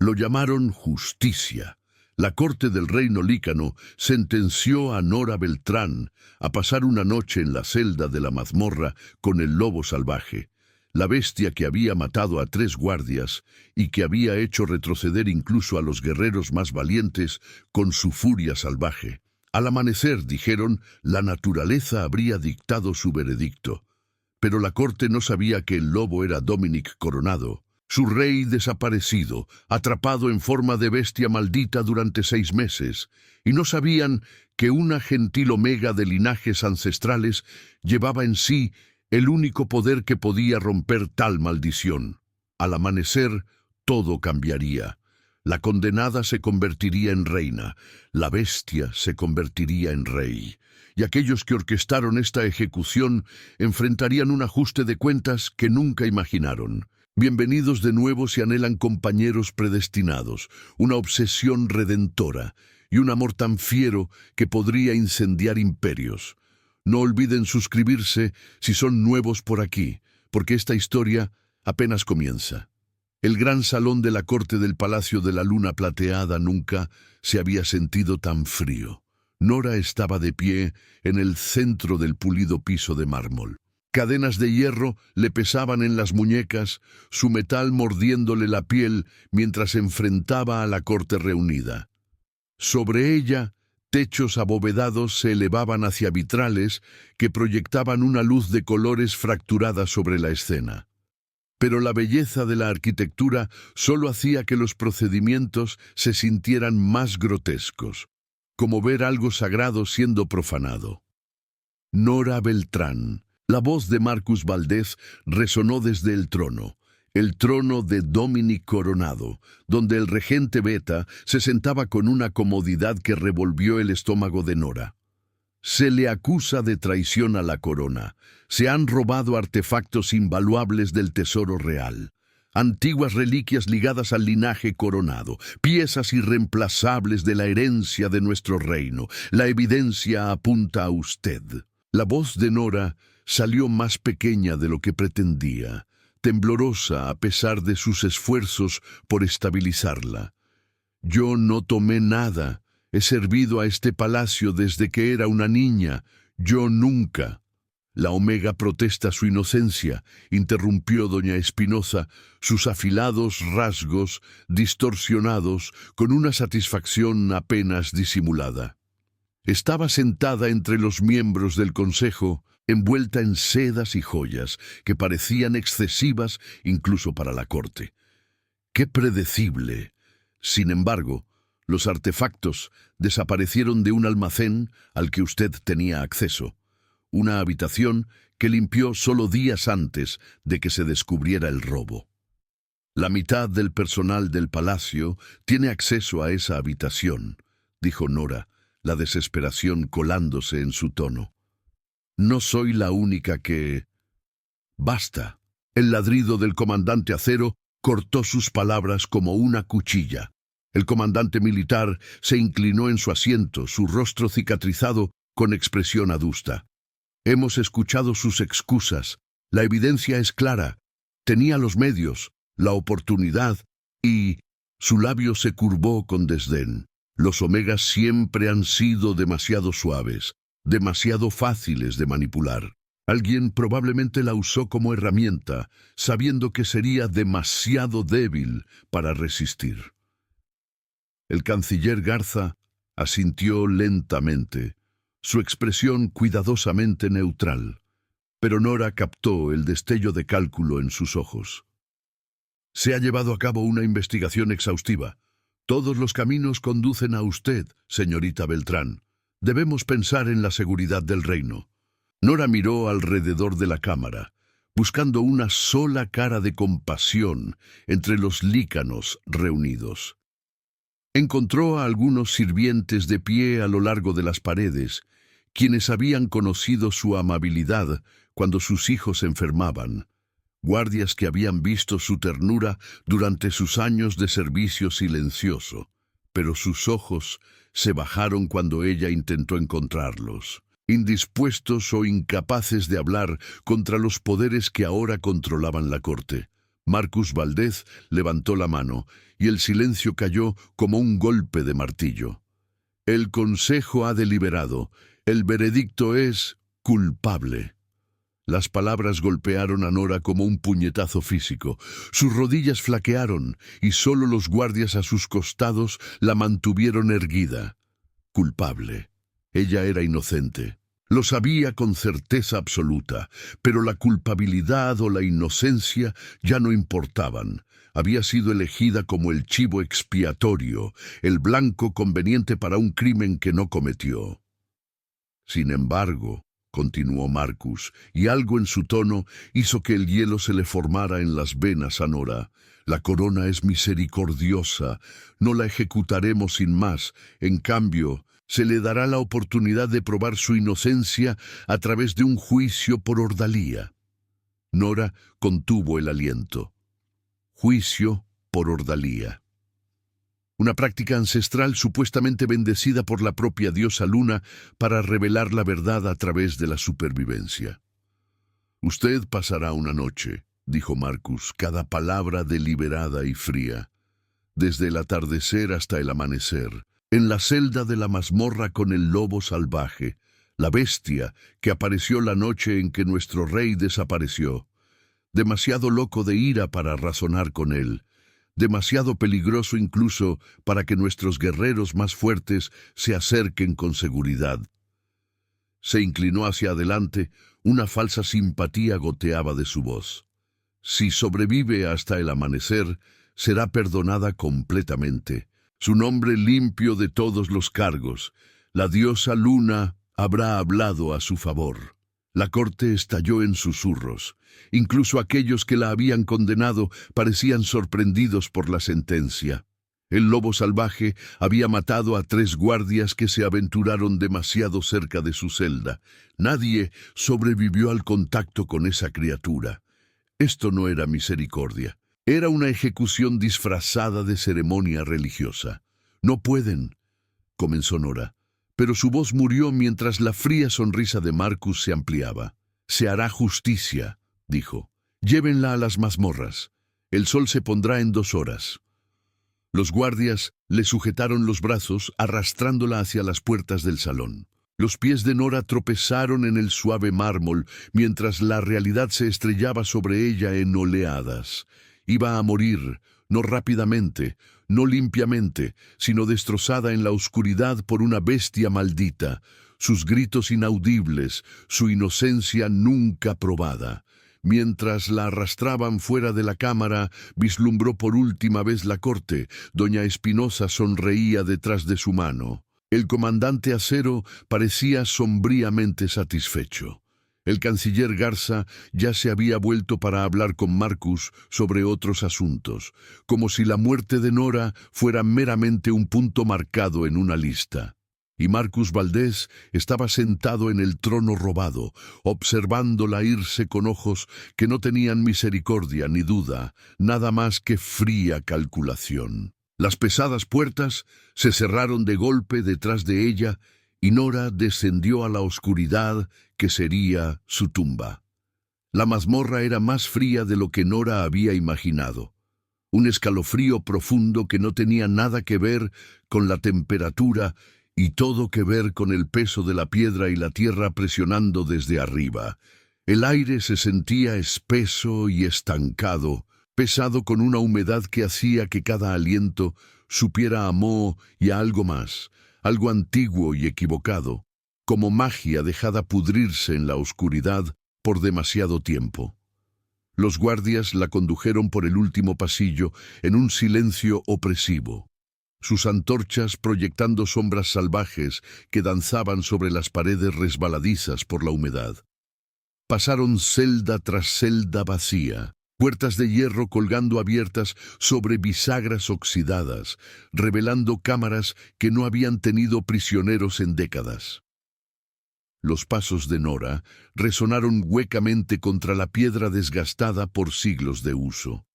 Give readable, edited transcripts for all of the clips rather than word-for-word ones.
Lo llamaron justicia. La corte del reino lícano sentenció a Nora Beltrán a pasar una noche en la celda de la mazmorra con el lobo salvaje, la bestia que había matado a 3 guardias y que había hecho retroceder incluso a los guerreros más valientes con su furia salvaje. Al amanecer, dijeron, la naturaleza habría dictado su veredicto. Pero la corte no sabía que el lobo era Dominic Coronado, su rey desaparecido, atrapado en forma de bestia maldita durante 6 meses, y no sabían que una gentil omega de linajes ancestrales llevaba en sí el único poder que podía romper tal maldición. Al amanecer, todo cambiaría. La condenada se convertiría en reina, la bestia se convertiría en rey, y aquellos que orquestaron esta ejecución enfrentarían un ajuste de cuentas que nunca imaginaron. Bienvenidos de nuevo si anhelan compañeros predestinados, una obsesión redentora y un amor tan fiero que podría incendiar imperios. No olviden suscribirse si son nuevos por aquí, porque esta historia apenas comienza. El gran salón de la corte del Palacio de la Luna Plateada nunca se había sentido tan frío. Nora estaba de pie en el centro del pulido piso de mármol. Cadenas de hierro le pesaban en las muñecas, su metal mordiéndole la piel mientras enfrentaba a la corte reunida. Sobre ella, techos abovedados se elevaban hacia vitrales que proyectaban una luz de colores fracturada sobre la escena. Pero la belleza de la arquitectura solo hacía que los procedimientos se sintieran más grotescos, como ver algo sagrado siendo profanado. Nora Beltrán. La voz de Marcus Valdez resonó desde el trono de Dominic Coronado, donde el regente Beta se sentaba con una comodidad que revolvió el estómago de Nora. Se le acusa de traición a la corona. Se han robado artefactos invaluables del tesoro real, antiguas reliquias ligadas al linaje Coronado, piezas irreemplazables de la herencia de nuestro reino. La evidencia apunta a usted. La voz de Nora salió más pequeña de lo que pretendía, temblorosa a pesar de sus esfuerzos por estabilizarla. Yo no tomé nada. He servido a este palacio desde que era una niña. Yo nunca. La omega protesta su inocencia, interrumpió doña Espinosa, sus afilados rasgos distorsionados con una satisfacción apenas disimulada. Estaba sentada entre los miembros del consejo, envuelta en sedas y joyas que parecían excesivas incluso para la corte. ¡Qué predecible! Sin embargo, los artefactos desaparecieron de un almacén al que usted tenía acceso, una habitación que limpió solo días antes de que se descubriera el robo. La mitad del personal del palacio tiene acceso a esa habitación, dijo Nora, la desesperación colándose en su tono. No soy la única que... Basta. El ladrido del comandante Acero cortó sus palabras como una cuchilla. El comandante militar se inclinó en su asiento, su rostro cicatrizado con expresión adusta. Hemos escuchado sus excusas. La evidencia es clara. Tenía los medios, la oportunidad y... Su labio se curvó con desdén. Los omegas siempre han sido demasiado suaves, demasiado fáciles de manipular. Alguien probablemente la usó como herramienta, sabiendo que sería demasiado débil para resistir. El canciller Garza asintió lentamente, su expresión cuidadosamente neutral, pero Nora captó el destello de cálculo en sus ojos. Se ha llevado a cabo una investigación exhaustiva. Todos los caminos conducen a usted, señorita Beltrán. Debemos pensar en la seguridad del reino. Nora miró alrededor de la cámara, buscando una sola cara de compasión entre los lícanos reunidos. Encontró a algunos sirvientes de pie a lo largo de las paredes, quienes habían conocido su amabilidad cuando sus hijos enfermaban, guardias que habían visto su ternura durante sus años de servicio silencioso, pero sus ojos se bajaron cuando ella intentó encontrarlos, indispuestos o incapaces de hablar contra los poderes que ahora controlaban la corte. Marcus Valdez levantó la mano, y el silencio cayó como un golpe de martillo. El consejo ha deliberado. El veredicto es culpable. Las palabras golpearon a Nora como un puñetazo físico. Sus rodillas flaquearon, y solo los guardias a sus costados la mantuvieron erguida. Culpable. Ella era inocente. Lo sabía con certeza absoluta, pero la culpabilidad o la inocencia ya no importaban. Había sido elegida como el chivo expiatorio, el blanco conveniente para un crimen que no cometió. Sin embargo, continuó Marcus, y algo en su tono hizo que el hielo se le formara en las venas a Nora. La corona es misericordiosa, no la ejecutaremos sin más. En cambio, se le dará la oportunidad de probar su inocencia a través de un juicio por ordalía. Nora contuvo el aliento. Juicio por ordalía. Una práctica ancestral supuestamente bendecida por la propia diosa Luna para revelar la verdad a través de la supervivencia. Usted pasará una noche, dijo Marcus, cada palabra deliberada y fría, desde el atardecer hasta el amanecer, en la celda de la mazmorra con el lobo salvaje, la bestia que apareció la noche en que nuestro rey desapareció, demasiado loco de ira para razonar con él, demasiado peligroso incluso para que nuestros guerreros más fuertes se acerquen con seguridad. Se inclinó hacia adelante, una falsa simpatía goteaba de su voz. Si sobrevive hasta el amanecer, será perdonada completamente. Su nombre limpio de todos los cargos. La diosa Luna habrá hablado a su favor. La corte estalló en susurros. Incluso aquellos que la habían condenado parecían sorprendidos por la sentencia. El lobo salvaje había matado a 3 guardias que se aventuraron demasiado cerca de su celda. Nadie sobrevivió al contacto con esa criatura. Esto no era misericordia. Era una ejecución disfrazada de ceremonia religiosa. No pueden, comenzó Nora, pero su voz murió mientras la fría sonrisa de Marcus se ampliaba. Se hará justicia, dijo. Llévenla a las mazmorras. El sol se pondrá en 2 horas. Los guardias le sujetaron los brazos, arrastrándola hacia las puertas del salón. Los pies de Nora tropezaron en el suave mármol, mientras la realidad se estrellaba sobre ella en oleadas. Iba a morir, no rápidamente, no limpiamente, sino destrozada en la oscuridad por una bestia maldita, sus gritos inaudibles, su inocencia nunca probada. Mientras la arrastraban fuera de la cámara, vislumbró por última vez la corte. Doña Espinosa sonreía detrás de su mano. El comandante Acero parecía sombríamente satisfecho. El canciller Garza ya se había vuelto para hablar con Marcus sobre otros asuntos, como si la muerte de Nora fuera meramente un punto marcado en una lista. Y Marcus Valdez estaba sentado en el trono robado, observándola irse con ojos que no tenían misericordia ni duda, nada más que fría calculación. Las pesadas puertas se cerraron de golpe detrás de ella y Nora descendió a la oscuridad que sería su tumba. La mazmorra era más fría de lo que Nora había imaginado. Un escalofrío profundo que no tenía nada que ver con la temperatura y todo que ver con el peso de la piedra y la tierra presionando desde arriba. El aire se sentía espeso y estancado, pesado con una humedad que hacía que cada aliento supiera a moho y a algo más, algo antiguo y equivocado, como magia dejada pudrirse en la oscuridad por demasiado tiempo. Los guardias la condujeron por el último pasillo en un silencio opresivo, sus antorchas proyectando sombras salvajes que danzaban sobre las paredes resbaladizas por la humedad. Pasaron celda tras celda vacía, puertas de hierro colgando abiertas sobre bisagras oxidadas, revelando cámaras que no habían tenido prisioneros en décadas. Los pasos de Nora resonaron huecamente contra la piedra desgastada por siglos de uso.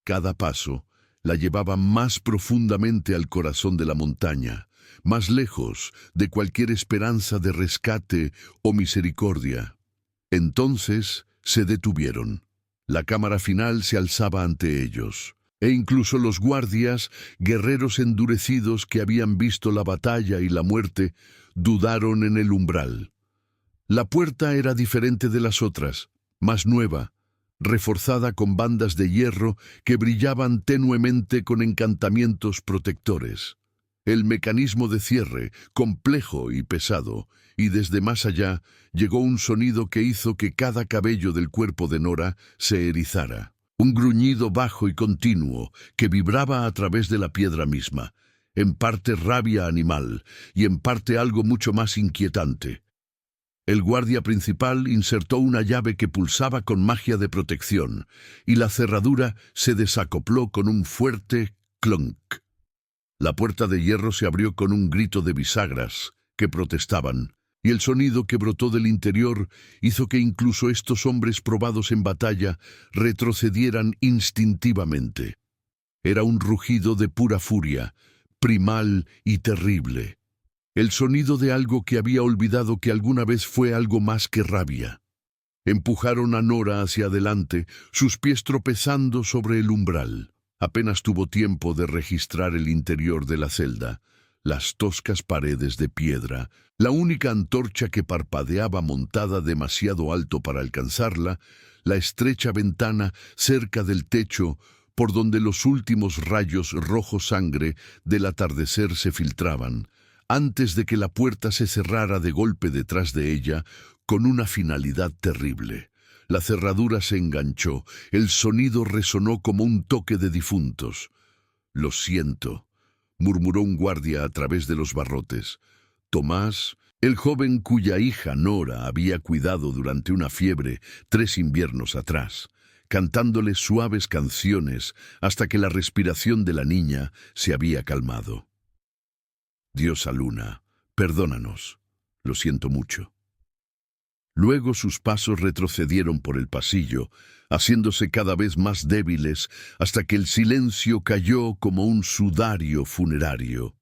Cada paso la llevaba más profundamente al corazón de la montaña, más lejos de cualquier esperanza de rescate o misericordia. Entonces se detuvieron. La cámara final se alzaba ante ellos, e incluso los guardias, guerreros endurecidos que habían visto la batalla y la muerte, dudaron en el umbral. La puerta era diferente de las otras, más nueva, reforzada con bandas de hierro que brillaban tenuemente con encantamientos protectores. El mecanismo de cierre, complejo y pesado, y desde más allá llegó un sonido que hizo que cada cabello del cuerpo de Nora se erizara. Un gruñido bajo y continuo que vibraba a través de la piedra misma, en parte rabia animal y en parte algo mucho más inquietante. El guardia principal insertó una llave que pulsaba con magia de protección, y la cerradura se desacopló con un fuerte clonk. La puerta de hierro se abrió con un grito de bisagras que protestaban, y el sonido que brotó del interior hizo que incluso estos hombres probados en batalla retrocedieran instintivamente. Era un rugido de pura furia, primal y terrible. El sonido de algo que había olvidado que alguna vez fue algo más que rabia. Empujaron a Nora hacia adelante, sus pies tropezando sobre el umbral. Apenas tuvo tiempo de registrar el interior de la celda, las toscas paredes de piedra, la única antorcha que parpadeaba montada demasiado alto para alcanzarla, la estrecha ventana cerca del techo por donde los últimos rayos rojo sangre del atardecer se filtraban, antes de que la puerta se cerrara de golpe detrás de ella con una finalidad terrible. La cerradura se enganchó, el sonido resonó como un toque de difuntos. «Lo siento», murmuró un guardia a través de los barrotes. Tomás, el joven cuya hija Nora había cuidado durante una fiebre 3 inviernos atrás, cantándole suaves canciones hasta que la respiración de la niña se había calmado. «Diosa Luna, perdónanos. Lo siento mucho». Luego sus pasos retrocedieron por el pasillo, haciéndose cada vez más débiles hasta que el silencio cayó como un sudario funerario.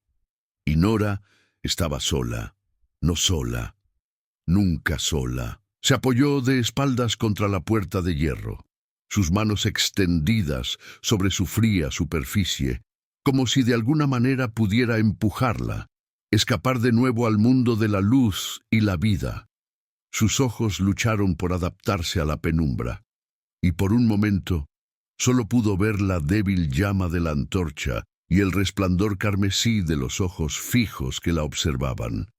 Y Nora estaba sola, no sola, nunca sola. Se apoyó de espaldas contra la puerta de hierro, sus manos extendidas sobre su fría superficie, como si de alguna manera pudiera empujarla, escapar de nuevo al mundo de la luz y la vida. Sus ojos lucharon por adaptarse a la penumbra, y por un momento solo pudo ver la débil llama de la antorcha y el resplandor carmesí de los ojos fijos que la observaban.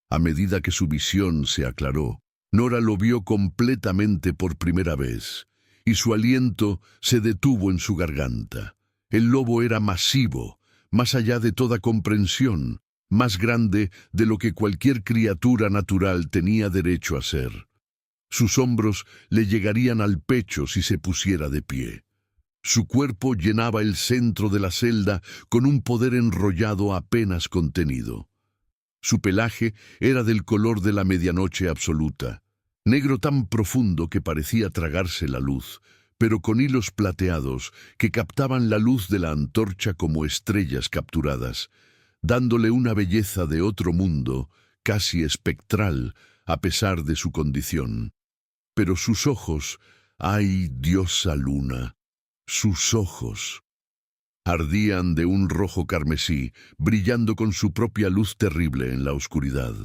A medida que su visión se aclaró, Nora lo vio completamente por primera vez, y su aliento se detuvo en su garganta. El lobo era masivo, más allá de toda comprensión, más grande de lo que cualquier criatura natural tenía derecho a ser. Sus hombros le llegarían al pecho si se pusiera de pie. Su cuerpo llenaba el centro de la celda con un poder enrollado apenas contenido. Su pelaje era del color de la medianoche absoluta, negro tan profundo que parecía tragarse la luz, pero con hilos plateados que captaban la luz de la antorcha como estrellas capturadas, dándole una belleza de otro mundo, casi espectral, a pesar de su condición. Pero sus ojos, ¡ay, diosa Luna! Sus ojos ardían de un rojo carmesí, brillando con su propia luz terrible en la oscuridad.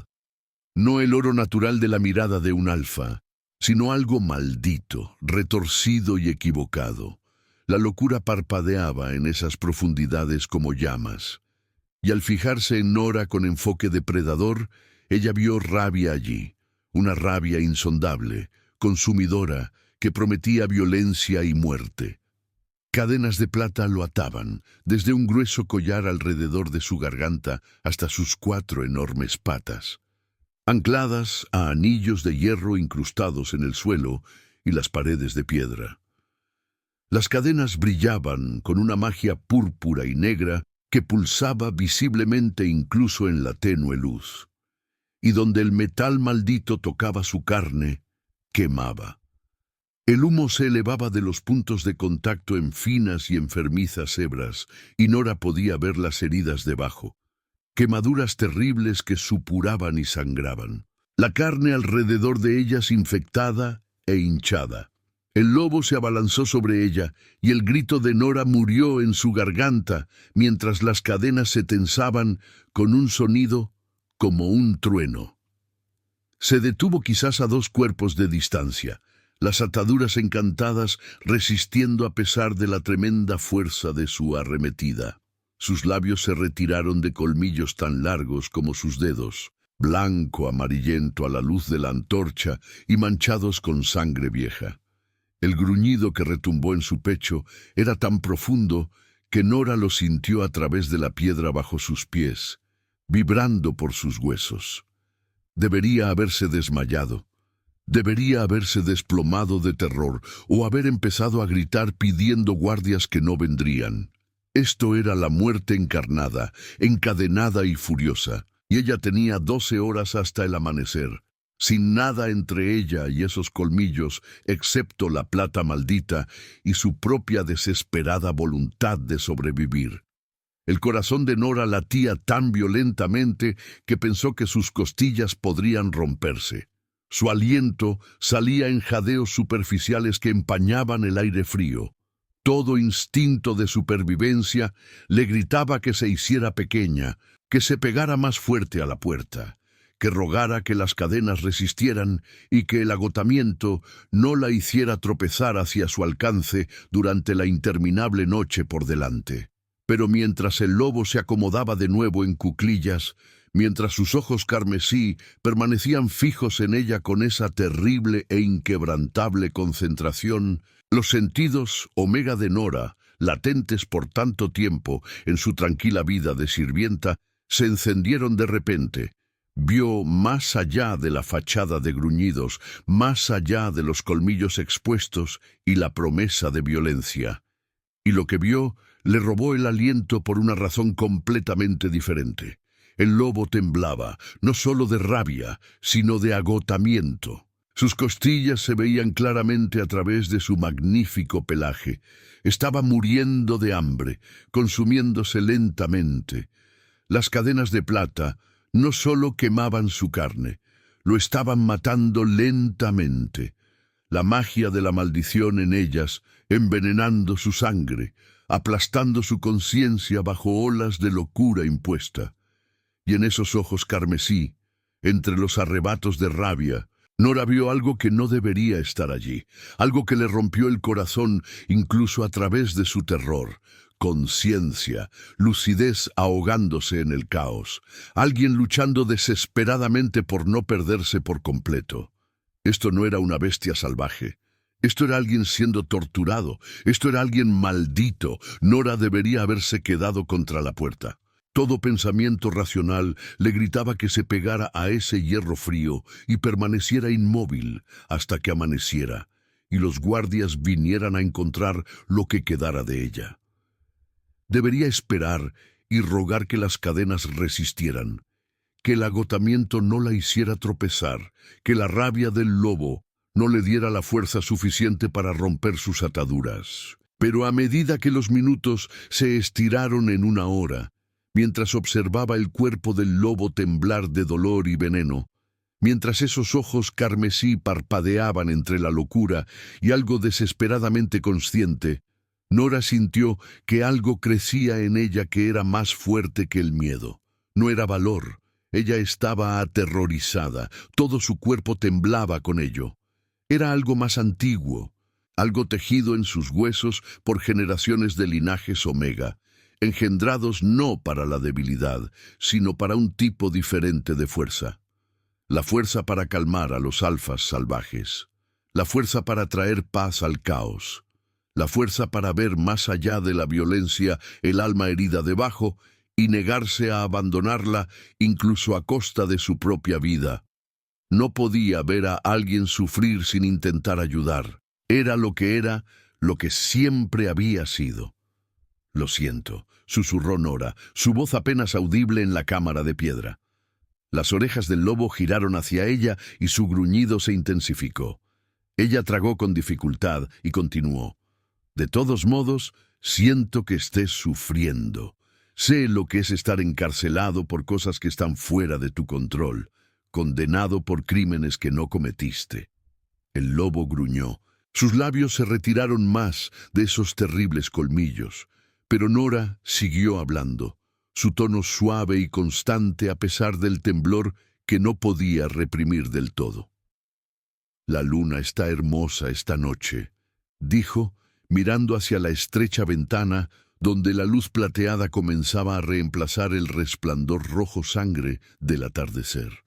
No el oro natural de la mirada de un alfa, sino algo maldito, retorcido y equivocado. La locura parpadeaba en esas profundidades como llamas. Y al fijarse en Nora con enfoque depredador, ella vio rabia allí, una rabia insondable, consumidora, que prometía violencia y muerte. Cadenas de plata lo ataban, desde un grueso collar alrededor de su garganta hasta sus 4 enormes patas, ancladas a anillos de hierro incrustados en el suelo y las paredes de piedra. Las cadenas brillaban con una magia púrpura y negra que pulsaba visiblemente incluso en la tenue luz, y donde el metal maldito tocaba su carne, quemaba. El humo se elevaba de los puntos de contacto en finas y enfermizas hebras, y Nora podía ver las heridas debajo, quemaduras terribles que supuraban y sangraban, la carne alrededor de ellas infectada e hinchada. El lobo se abalanzó sobre ella, y el grito de Nora murió en su garganta, mientras las cadenas se tensaban con un sonido como un trueno. Se detuvo quizás a 2 cuerpos de distancia, las ataduras encantadas resistiendo a pesar de la tremenda fuerza de su arremetida. Sus labios se retiraron de colmillos tan largos como sus dedos, blanco amarillento a la luz de la antorcha y manchados con sangre vieja. El gruñido que retumbó en su pecho era tan profundo que Nora lo sintió a través de la piedra bajo sus pies, vibrando por sus huesos. Debería haberse desmayado. Debería haberse desplomado de terror o haber empezado a gritar pidiendo guardias que no vendrían. Esto era la muerte encarnada, encadenada y furiosa, y ella tenía 12 horas hasta el amanecer, sin nada entre ella y esos colmillos excepto la plata maldita y su propia desesperada voluntad de sobrevivir. El corazón de Nora latía tan violentamente que pensó que sus costillas podrían romperse. Su aliento salía en jadeos superficiales que empañaban el aire frío. Todo instinto de supervivencia le gritaba que se hiciera pequeña, que se pegara más fuerte a la puerta, que rogara que las cadenas resistieran y que el agotamiento no la hiciera tropezar hacia su alcance durante la interminable noche por delante. Pero mientras el lobo se acomodaba de nuevo en cuclillas, mientras sus ojos carmesí permanecían fijos en ella con esa terrible e inquebrantable concentración, los sentidos omega de Nora, latentes por tanto tiempo en su tranquila vida de sirvienta, se encendieron de repente. Vio más allá de la fachada de gruñidos, más allá de los colmillos expuestos y la promesa de violencia. Y lo que vio le robó el aliento por una razón completamente diferente. El lobo temblaba, no solo de rabia, sino de agotamiento. Sus costillas se veían claramente a través de su magnífico pelaje. Estaba muriendo de hambre, consumiéndose lentamente. Las cadenas de plata no solo quemaban su carne, lo estaban matando lentamente. La magia de la maldición en ellas, envenenando su sangre, aplastando su conciencia bajo olas de locura impuesta. Y en esos ojos carmesí, entre los arrebatos de rabia, Nora vio algo que no debería estar allí, algo que le rompió el corazón incluso a través de su terror. Conciencia, lucidez ahogándose en el caos, alguien luchando desesperadamente por no perderse por completo. Esto no era una bestia salvaje. Esto era alguien siendo torturado. Esto era alguien maldito. Nora debería haberse quedado contra la puerta. Todo pensamiento racional le gritaba que se pegara a ese hierro frío y permaneciera inmóvil hasta que amaneciera y los guardias vinieran a encontrar lo que quedara de ella. Debería esperar y rogar que las cadenas resistieran, que el agotamiento no la hiciera tropezar, que la rabia del lobo no le diera la fuerza suficiente para romper sus ataduras. Pero a medida que los minutos se estiraron en 1 hora, mientras observaba el cuerpo del lobo temblar de dolor y veneno, mientras esos ojos carmesí parpadeaban entre la locura y algo desesperadamente consciente, Nora sintió que algo crecía en ella que era más fuerte que el miedo. No era valor. Ella estaba aterrorizada. Todo su cuerpo temblaba con ello. Era algo más antiguo, algo tejido en sus huesos por generaciones de linajes omega, engendrados no para la debilidad, sino para un tipo diferente de fuerza. La fuerza para calmar a los alfas salvajes. La fuerza para traer paz al caos. La fuerza para ver más allá de la violencia el alma herida debajo y negarse a abandonarla incluso a costa de su propia vida. No podía ver a alguien sufrir sin intentar ayudar. Era, lo que siempre había sido. «Lo siento», susurró Nora, su voz apenas audible en la cámara de piedra. Las orejas del lobo giraron hacia ella y su gruñido se intensificó. Ella tragó con dificultad y continuó. «De todos modos, siento que estés sufriendo. Sé lo que es estar encarcelado por cosas que están fuera de tu control, condenado por crímenes que no cometiste». El lobo gruñó, Sus labios se retiraron más de esos terribles colmillos, pero Nora siguió hablando, su tono suave y constante a pesar del temblor que no podía reprimir del todo. «La luna está hermosa esta noche», dijo, mirando hacia la estrecha ventana donde la luz plateada comenzaba a reemplazar el resplandor rojo sangre del atardecer.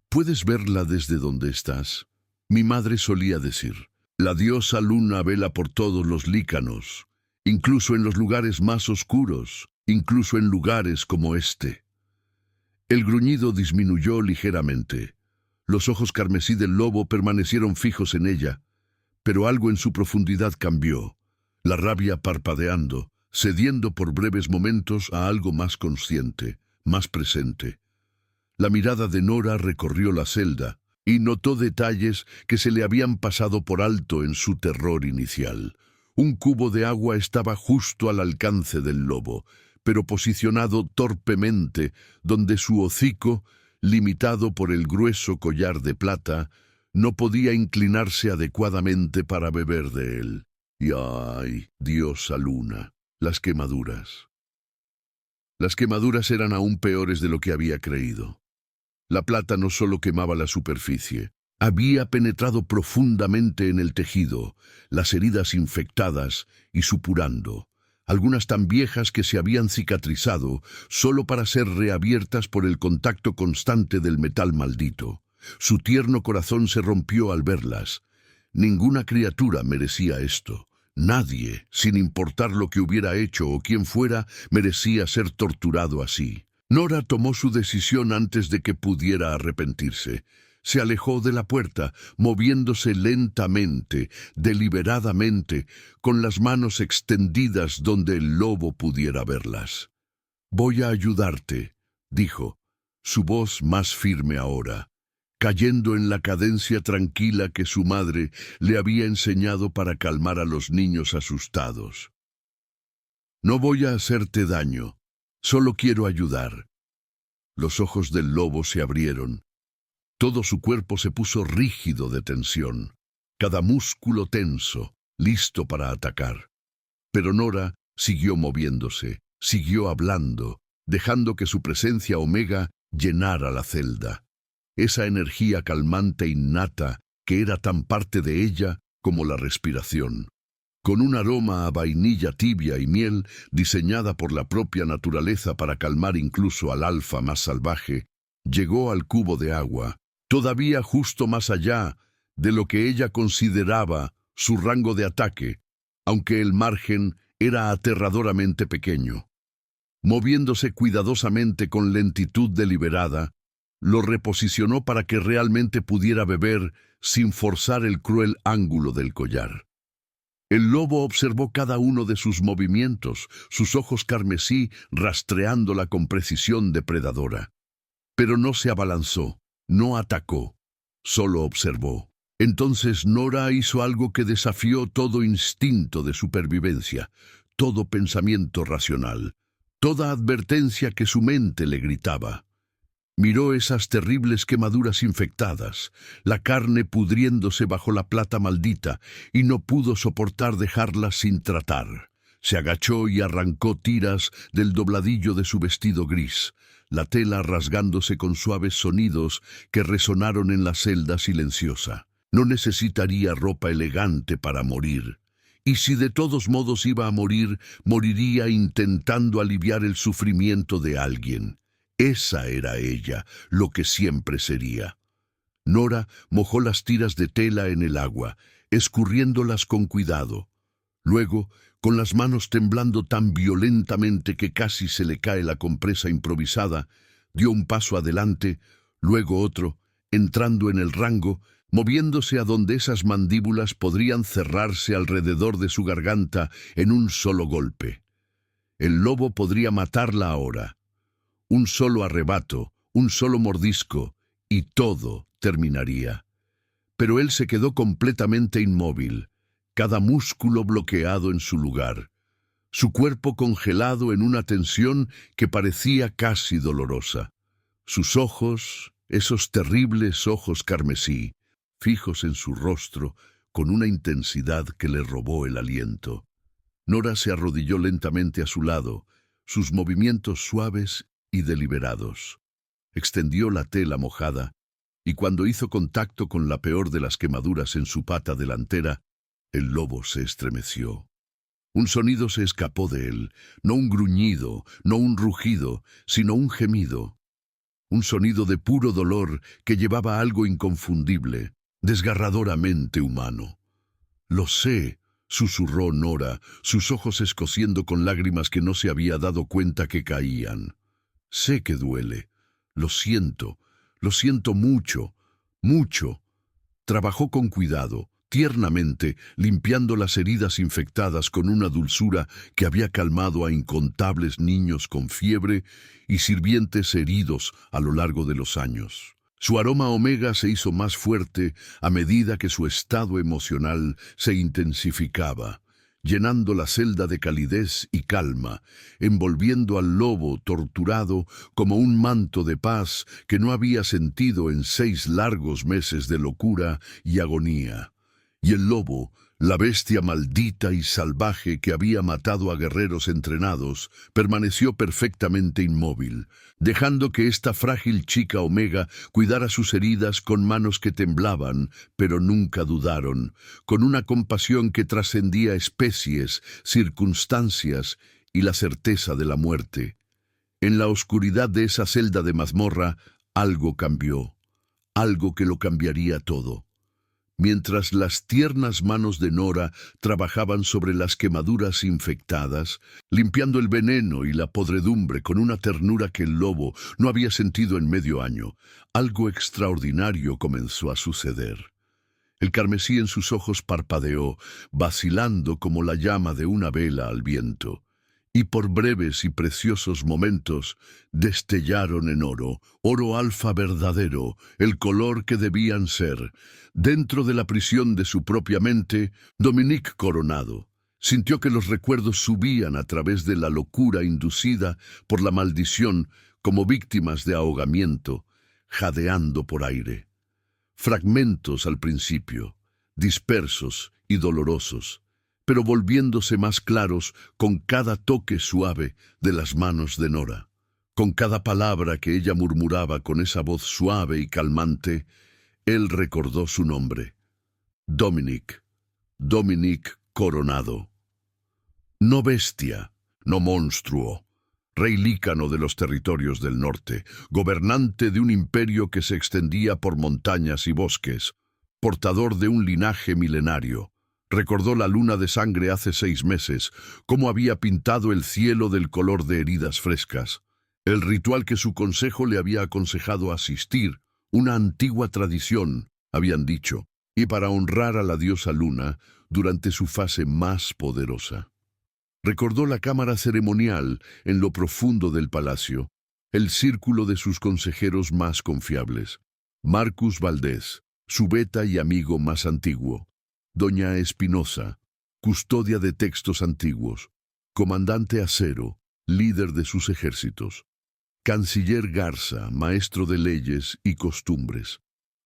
«¿Puedes verla desde donde estás?». Mi madre solía decir, «La diosa luna vela por todos los lícanos, incluso en los lugares más oscuros, incluso en lugares como este». El gruñido disminuyó ligeramente. Los ojos carmesí del lobo permanecieron fijos en ella, pero algo en su profundidad cambió, la rabia parpadeando, cediendo por breves momentos a algo más consciente, más presente. La mirada de Nora recorrió la celda y notó detalles que se le habían pasado por alto en su terror inicial. Un cubo de agua estaba justo al alcance del lobo, pero posicionado torpemente donde su hocico, limitado por el grueso collar de plata, no podía inclinarse adecuadamente para beber de él. Y ¡ay, diosa luna! Las quemaduras. Las quemaduras eran aún peores de lo que había creído. La plata no solo quemaba la superficie, había penetrado profundamente en el tejido, las heridas infectadas y supurando, algunas tan viejas que se habían cicatrizado solo para ser reabiertas por el contacto constante del metal maldito. Su tierno corazón se rompió al verlas. Ninguna criatura merecía esto. Nadie, sin importar lo que hubiera hecho o quién fuera, merecía ser torturado así. Nora tomó su decisión antes de que pudiera arrepentirse. Se alejó de la puerta, moviéndose lentamente, deliberadamente, con las manos extendidas donde el lobo pudiera verlas. «Voy a ayudarte», dijo, su voz más firme ahora, cayendo en la cadencia tranquila que su madre le había enseñado para calmar a los niños asustados. «No voy a hacerte daño, solo quiero ayudar». Los ojos del lobo se abrieron. Todo su cuerpo se puso rígido de tensión, cada músculo tenso, listo para atacar. Pero Nora siguió moviéndose, siguió hablando, dejando que su presencia omega llenara la celda. Esa energía calmante innata que era tan parte de ella como la respiración. Con un aroma a vainilla tibia y miel diseñada por la propia naturaleza para calmar incluso al alfa más salvaje, llegó al cubo de agua, todavía justo más allá de lo que ella consideraba su rango de ataque, aunque el margen era aterradoramente pequeño. Moviéndose cuidadosamente con lentitud deliberada, lo reposicionó para que realmente pudiera beber sin forzar el cruel ángulo del collar. El lobo observó cada uno de sus movimientos, sus ojos carmesí rastreándola con precisión depredadora. Pero no se abalanzó, no atacó, solo observó. Entonces Nora hizo algo que desafió todo instinto de supervivencia, todo pensamiento racional, toda advertencia que su mente le gritaba. Miró esas terribles quemaduras infectadas, la carne pudriéndose bajo la plata maldita, y no pudo soportar dejarlas sin tratar. Se agachó y arrancó tiras del dobladillo de su vestido gris, la tela rasgándose con suaves sonidos que resonaron en la celda silenciosa. No necesitaría ropa elegante para morir. Y si de todos modos iba a morir, moriría intentando aliviar el sufrimiento de alguien. Esa era ella, lo que siempre sería. Nora mojó las tiras de tela en el agua, escurriéndolas con cuidado. Luego, con las manos temblando tan violentamente que casi se le cae la compresa improvisada, dio un paso adelante, luego otro, entrando en el rango, moviéndose a donde esas mandíbulas podrían cerrarse alrededor de su garganta en un solo golpe. El lobo podría matarla ahora. Un solo arrebato, un solo mordisco, y todo terminaría. Pero él se quedó completamente inmóvil, cada músculo bloqueado en su lugar, su cuerpo congelado en una tensión que parecía casi dolorosa. Sus ojos, esos terribles ojos carmesí, fijos en su rostro, con una intensidad que le robó el aliento. Nora se arrodilló lentamente a su lado, sus movimientos suaves y deliberados. Extendió la tela mojada, y cuando hizo contacto con la peor de las quemaduras en su pata delantera, el lobo se estremeció. Un sonido se escapó de él, no un gruñido, no un rugido, sino un gemido. Un sonido de puro dolor que llevaba algo inconfundible, desgarradoramente humano. «Lo sé», susurró Nora, sus ojos escociendo con lágrimas que no se había dado cuenta que caían. «Sé que duele. Lo siento mucho, mucho». Trabajó con cuidado, tiernamente, limpiando las heridas infectadas con una dulzura que había calmado a incontables niños con fiebre y sirvientes heridos a lo largo de los años. Su aroma omega se hizo más fuerte a medida que su estado emocional se intensificaba, llenando la celda de calidez y calma, envolviendo al lobo torturado como un manto de paz que no había sentido en 6 largos meses de locura y agonía. Y el lobo, la bestia maldita y salvaje que había matado a guerreros entrenados, permaneció perfectamente inmóvil, dejando que esta frágil chica Omega cuidara sus heridas con manos que temblaban, pero nunca dudaron, con una compasión que trascendía especies, circunstancias y la certeza de la muerte. En la oscuridad de esa celda de mazmorra, algo cambió, algo que lo cambiaría todo. Mientras las tiernas manos de Nora trabajaban sobre las quemaduras infectadas, limpiando el veneno y la podredumbre con una ternura que el lobo no había sentido en medio año, algo extraordinario comenzó a suceder. El carmesí en sus ojos parpadeó, vacilando como la llama de una vela al viento. Y por breves y preciosos momentos destellaron en oro, oro alfa verdadero, el color que debían ser. Dentro de la prisión de su propia mente, Dominique Coronado sintió que los recuerdos subían a través de la locura inducida por la maldición como víctimas de ahogamiento, jadeando por aire. Fragmentos al principio, dispersos y dolorosos, pero volviéndose más claros con cada toque suave de las manos de Nora. Con cada palabra que ella murmuraba con esa voz suave y calmante, él recordó su nombre. Dominique Coronado. No bestia, no monstruo, rey lícano de los territorios del norte, gobernante de un imperio que se extendía por montañas y bosques, portador de un linaje milenario. Recordó la luna de sangre hace 6 meses, cómo había pintado el cielo del color de heridas frescas. El ritual que su consejo le había aconsejado asistir, una antigua tradición, habían dicho, y para honrar a la diosa luna durante su fase más poderosa. Recordó la cámara ceremonial en lo profundo del palacio, el círculo de sus consejeros más confiables. Marcus Valdés, su beta y amigo más antiguo. Doña Espinosa, custodia de textos antiguos. Comandante Acero, líder de sus ejércitos. Canciller Garza, maestro de leyes y costumbres.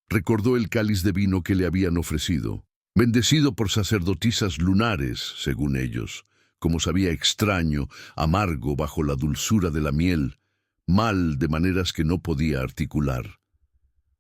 Recordó el cáliz de vino que le habían ofrecido, bendecido por sacerdotisas lunares, según ellos, como sabía extraño, amargo bajo la dulzura de la miel, mal de maneras que no podía articular.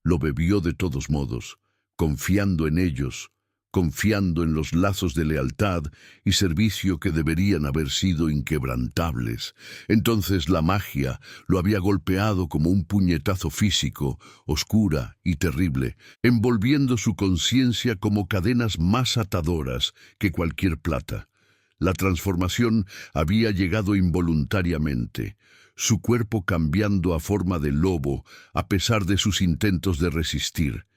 Lo bebió de todos modos, confiando en ellos, confiando en los lazos de lealtad y servicio que deberían haber sido inquebrantables. Entonces la magia lo había golpeado como un puñetazo físico, oscura y terrible, envolviendo su conciencia como cadenas más atadoras que cualquier plata. La transformación había llegado involuntariamente, su cuerpo cambiando a forma de lobo a pesar de sus intentos de resistir.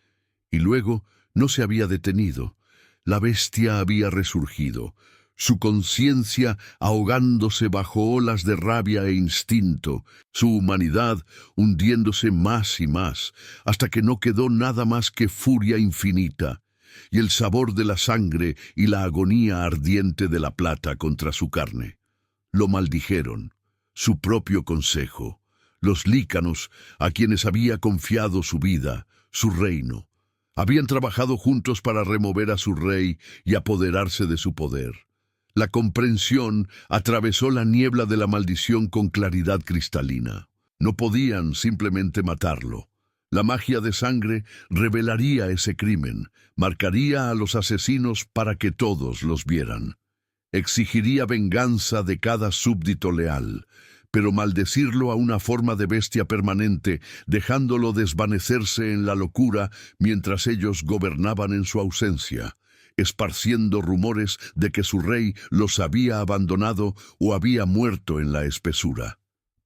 Y luego no se había detenido. La bestia había resurgido, su conciencia ahogándose bajo olas de rabia e instinto, su humanidad hundiéndose más y más, hasta que no quedó nada más que furia infinita, y el sabor de la sangre y la agonía ardiente de la plata contra su carne. Lo maldijeron, su propio consejo, los lícanos a quienes había confiado su vida, su reino. Habían trabajado juntos para remover a su rey y apoderarse de su poder. La comprensión atravesó la niebla de la maldición con claridad cristalina. No podían simplemente matarlo. La magia de sangre revelaría ese crimen, marcaría a los asesinos para que todos los vieran. Exigiría venganza de cada súbdito leal, pero maldecirlo a una forma de bestia permanente, dejándolo desvanecerse en la locura mientras ellos gobernaban en su ausencia, esparciendo rumores de que su rey los había abandonado o había muerto en la espesura.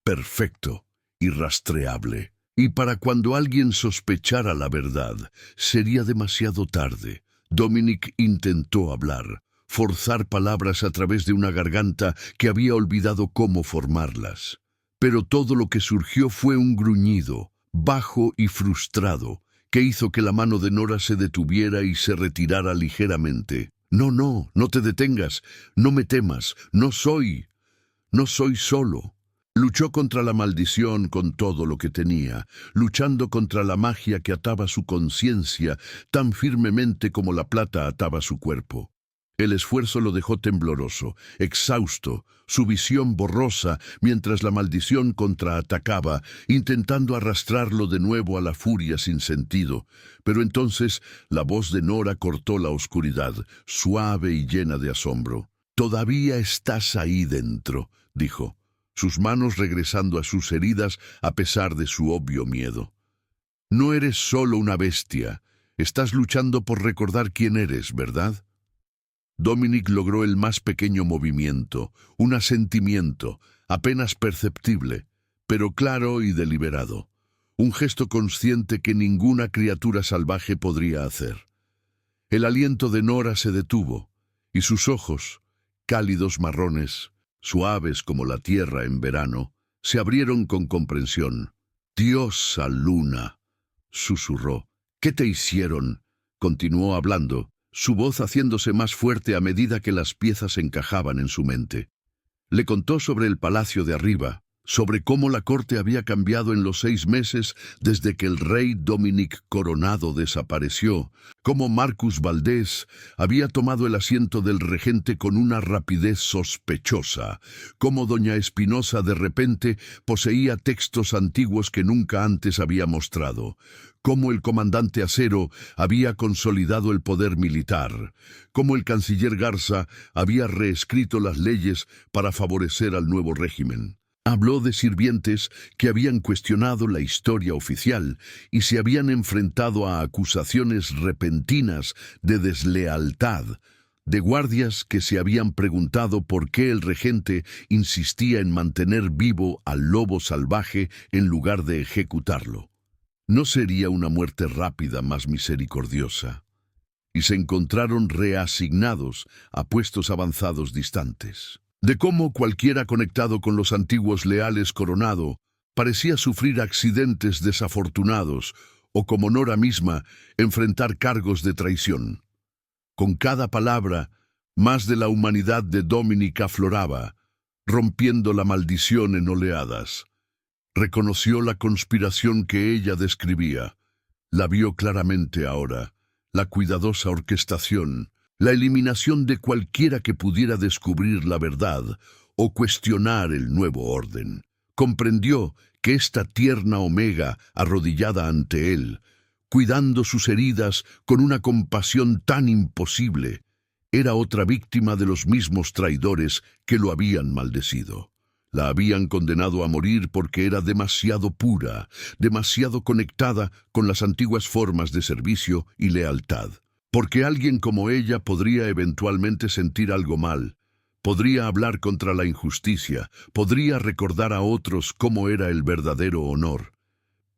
Perfecto, irrastreable. Y para cuando alguien sospechara la verdad, sería demasiado tarde. Dominic intentó hablar, forzar palabras a través de una garganta que había olvidado cómo formarlas. Pero todo lo que surgió fue un gruñido, bajo y frustrado, que hizo que la mano de Nora se detuviera y se retirara ligeramente. No, no te detengas, no me temas, no soy solo. Luchó contra la maldición con todo lo que tenía, luchando contra la magia que ataba su conciencia tan firmemente como la plata ataba su cuerpo. El esfuerzo lo dejó tembloroso, exhausto, su visión borrosa, mientras la maldición contraatacaba, intentando arrastrarlo de nuevo a la furia sin sentido. Pero entonces la voz de Nora cortó la oscuridad, suave y llena de asombro. «Todavía estás ahí dentro», dijo, sus manos regresando a sus heridas a pesar de su obvio miedo. «No eres solo una bestia, estás luchando por recordar quién eres, ¿verdad?» Dominic logró el más pequeño movimiento, un asentimiento, apenas perceptible, pero claro y deliberado. Un gesto consciente que ninguna criatura salvaje podría hacer. El aliento de Nora se detuvo, y sus ojos, cálidos marrones, suaves como la tierra en verano, se abrieron con comprensión. «Diosa Luna», susurró. «¿Qué te hicieron?», continuó hablando, su voz haciéndose más fuerte a medida que las piezas encajaban en su mente. Le contó sobre el palacio de arriba, sobre cómo la corte había cambiado en los 6 meses desde que el rey Dominic Coronado desapareció, cómo Marcus Valdés había tomado el asiento del regente con una rapidez sospechosa, cómo doña Espinosa de repente poseía textos antiguos que nunca antes había mostrado, cómo el comandante Acero había consolidado el poder militar, cómo el canciller Garza había reescrito las leyes para favorecer al nuevo régimen. Habló de sirvientes que habían cuestionado la historia oficial y se habían enfrentado a acusaciones repentinas de deslealtad, de guardias que se habían preguntado por qué el regente insistía en mantener vivo al lobo salvaje en lugar de ejecutarlo. ¿No sería una muerte rápida más misericordiosa? Y se encontraron reasignados a puestos avanzados distantes. De cómo cualquiera conectado con los antiguos leales Coronado parecía sufrir accidentes desafortunados o, como Nora misma, enfrentar cargos de traición. Con cada palabra, más de la humanidad de Dominic afloraba, rompiendo la maldición en oleadas. Reconoció la conspiración que ella describía. La vio claramente ahora, la cuidadosa orquestación, la eliminación de cualquiera que pudiera descubrir la verdad o cuestionar el nuevo orden. Comprendió que esta tierna Omega, arrodillada ante él, cuidando sus heridas con una compasión tan imposible, era otra víctima de los mismos traidores que lo habían maldecido. La habían condenado a morir porque era demasiado pura, demasiado conectada con las antiguas formas de servicio y lealtad. Porque alguien como ella podría eventualmente sentir algo mal, podría hablar contra la injusticia, podría recordar a otros cómo era el verdadero honor.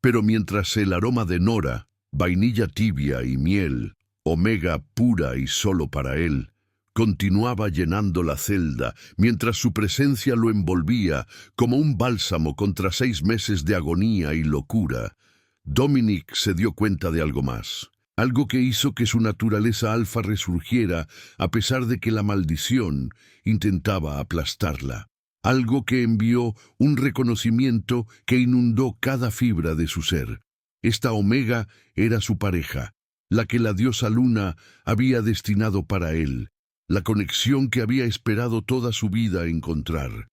Pero mientras el aroma de Nora, vainilla tibia y miel, Omega pura y solo para él, continuaba llenando la celda, mientras su presencia lo envolvía como un bálsamo contra 6 meses de agonía y locura, Dominic se dio cuenta de algo más. Algo que hizo que su naturaleza alfa resurgiera a pesar de que la maldición intentaba aplastarla. Algo que envió un reconocimiento que inundó cada fibra de su ser. Esta Omega era su pareja, la que la diosa Luna había destinado para él, la conexión que había esperado toda su vida encontrar.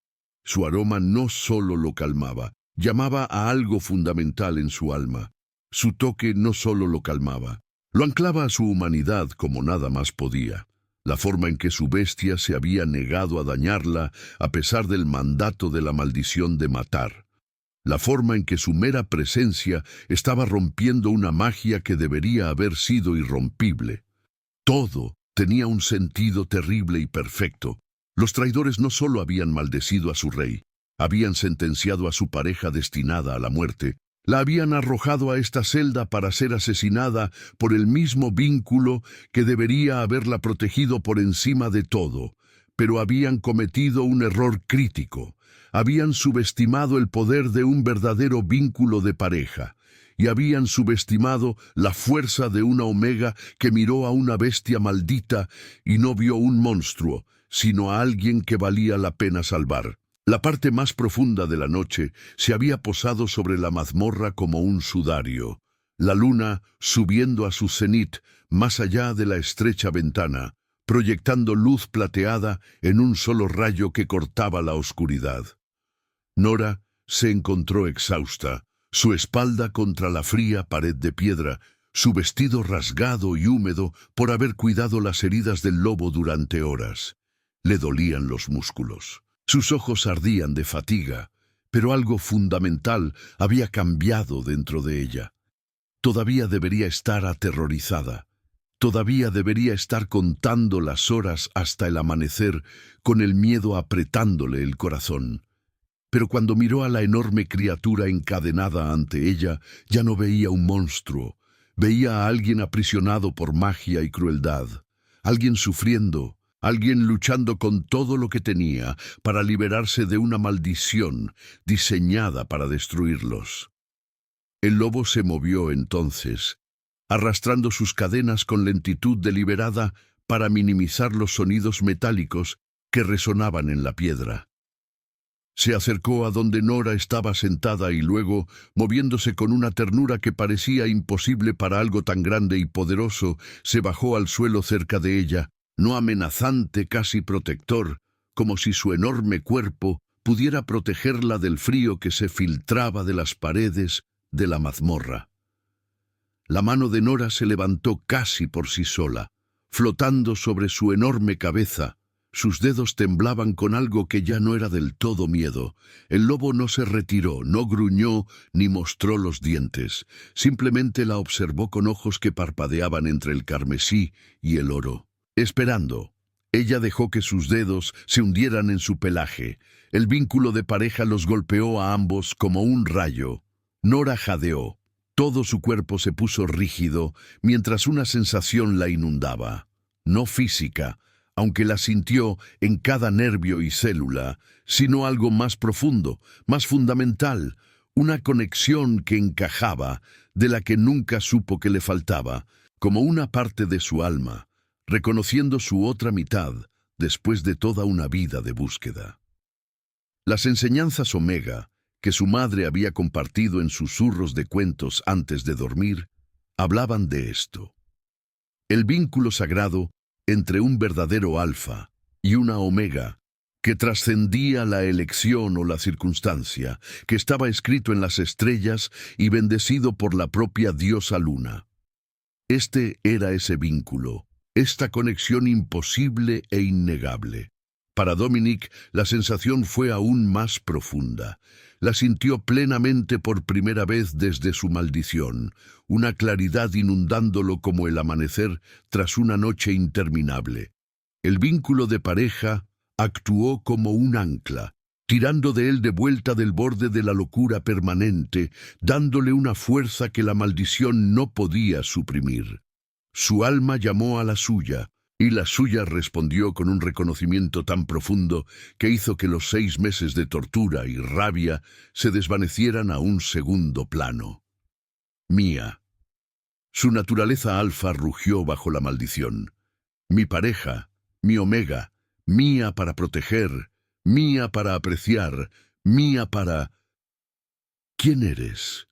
Su aroma no solo lo calmaba, llamaba a algo fundamental en su alma. Su toque no solo lo calmaba, lo anclaba a su humanidad como nada más podía. La forma en que su bestia se había negado a dañarla a pesar del mandato de la maldición de matar. La forma en que su mera presencia estaba rompiendo una magia que debería haber sido irrompible. Todo tenía un sentido terrible y perfecto. Los traidores no solo habían maldecido a su rey, habían sentenciado a su pareja destinada a la muerte, la habían arrojado a esta celda para ser asesinada por el mismo vínculo que debería haberla protegido por encima de todo, pero habían cometido un error crítico. Habían subestimado el poder de un verdadero vínculo de pareja, y habían subestimado la fuerza de una omega que miró a una bestia maldita y no vio un monstruo, sino a alguien que valía la pena salvar. La parte más profunda de la noche se había posado sobre la mazmorra como un sudario. La luna, subiendo a su cenit, más allá de la estrecha ventana, proyectando luz plateada en un solo rayo que cortaba la oscuridad. Nora se encontró exhausta, su espalda contra la fría pared de piedra, su vestido rasgado y húmedo por haber cuidado las heridas del lobo durante horas. Le dolían los músculos. Sus ojos ardían de fatiga, pero algo fundamental había cambiado dentro de ella. Todavía debería estar aterrorizada. Todavía debería estar contando las horas hasta el amanecer, con el miedo apretándole el corazón. Pero cuando miró a la enorme criatura encadenada ante ella, ya no veía un monstruo. Veía a alguien aprisionado por magia y crueldad. Alguien sufriendo. Alguien luchando con todo lo que tenía para liberarse de una maldición diseñada para destruirlos. El lobo se movió entonces, arrastrando sus cadenas con lentitud deliberada para minimizar los sonidos metálicos que resonaban en la piedra. Se acercó a donde Nora estaba sentada y luego, moviéndose con una ternura que parecía imposible para algo tan grande y poderoso, se bajó al suelo cerca de ella, no amenazante, casi protector, como si su enorme cuerpo pudiera protegerla del frío que se filtraba de las paredes de la mazmorra. La mano de Nora se levantó casi por sí sola, flotando sobre su enorme cabeza. Sus dedos temblaban con algo que ya no era del todo miedo. El lobo no se retiró, no gruñó ni mostró los dientes. Simplemente la observó con ojos que parpadeaban entre el carmesí y el oro. Esperando, ella dejó que sus dedos se hundieran en su pelaje. El vínculo de pareja los golpeó a ambos como un rayo. Nora jadeó. Todo su cuerpo se puso rígido mientras una sensación la inundaba. No física, aunque la sintió en cada nervio y célula, sino algo más profundo, más fundamental, una conexión que encajaba, de la que nunca supo que le faltaba, como una parte de su alma, reconociendo su otra mitad después de toda una vida de búsqueda. Las enseñanzas Omega, que su madre había compartido en susurros de cuentos antes de dormir, hablaban de esto. El vínculo sagrado entre un verdadero alfa y una omega, que trascendía la elección o la circunstancia, que estaba escrito en las estrellas y bendecido por la propia diosa Luna. Este era ese vínculo, esta conexión imposible e innegable. Para Dominic, la sensación fue aún más profunda. La sintió plenamente por primera vez desde su maldición, una claridad inundándolo como el amanecer tras una noche interminable. El vínculo de pareja actuó como un ancla, tirando de él de vuelta del borde de la locura permanente, dándole una fuerza que la maldición no podía suprimir. Su alma llamó a la suya, y la suya respondió con un reconocimiento tan profundo que hizo que los 6 meses de tortura y rabia se desvanecieran a un segundo plano. Mía. Su naturaleza alfa rugió bajo la maldición. Mi pareja, mi omega, mía para proteger, mía para apreciar, mía para... ¿Quién eres?,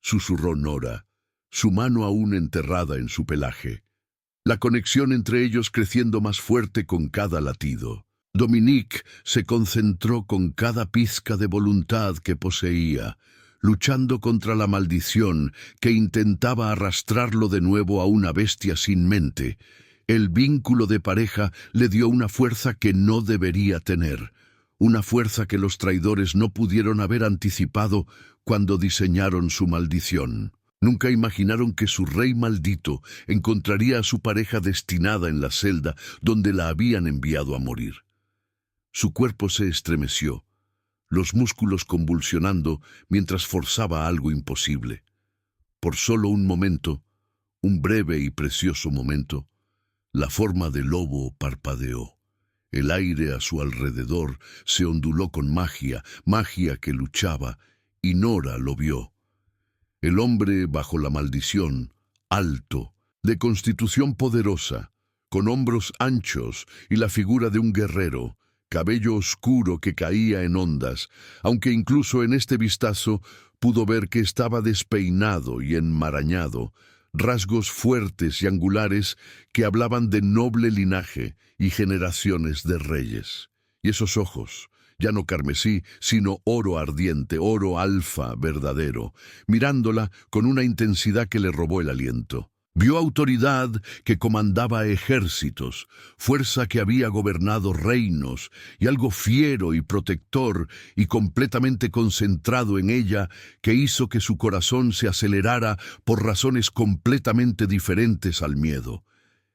susurró Nora. su mano aún enterrada en su pelaje. La conexión entre ellos creciendo más fuerte con cada latido. Dominique se concentró con cada pizca de voluntad que poseía, luchando contra la maldición que intentaba arrastrarlo de nuevo a una bestia sin mente. El vínculo de pareja le dio una fuerza que no debería tener, una fuerza que los traidores no pudieron haber anticipado cuando diseñaron su maldición. Nunca imaginaron que su rey maldito encontraría a su pareja destinada en la celda donde la habían enviado a morir. Su cuerpo se estremeció, los músculos convulsionando mientras forzaba algo imposible. Por solo un momento, un breve y precioso momento, la forma del lobo parpadeó. El aire a su alrededor se onduló con magia, magia que luchaba, y Nora lo vio. El hombre bajo la maldición, alto, de constitución poderosa, con hombros anchos y la figura de un guerrero, cabello oscuro que caía en ondas, aunque incluso en este vistazo pudo ver que estaba despeinado y enmarañado, rasgos fuertes y angulares que hablaban de noble linaje y generaciones de reyes. Y esos ojos, ya no carmesí, sino oro ardiente, oro alfa verdadero, mirándola con una intensidad que le robó el aliento. Vio autoridad que comandaba ejércitos, fuerza que había gobernado reinos, y algo fiero y protector y completamente concentrado en ella que hizo que su corazón se acelerara por razones completamente diferentes al miedo.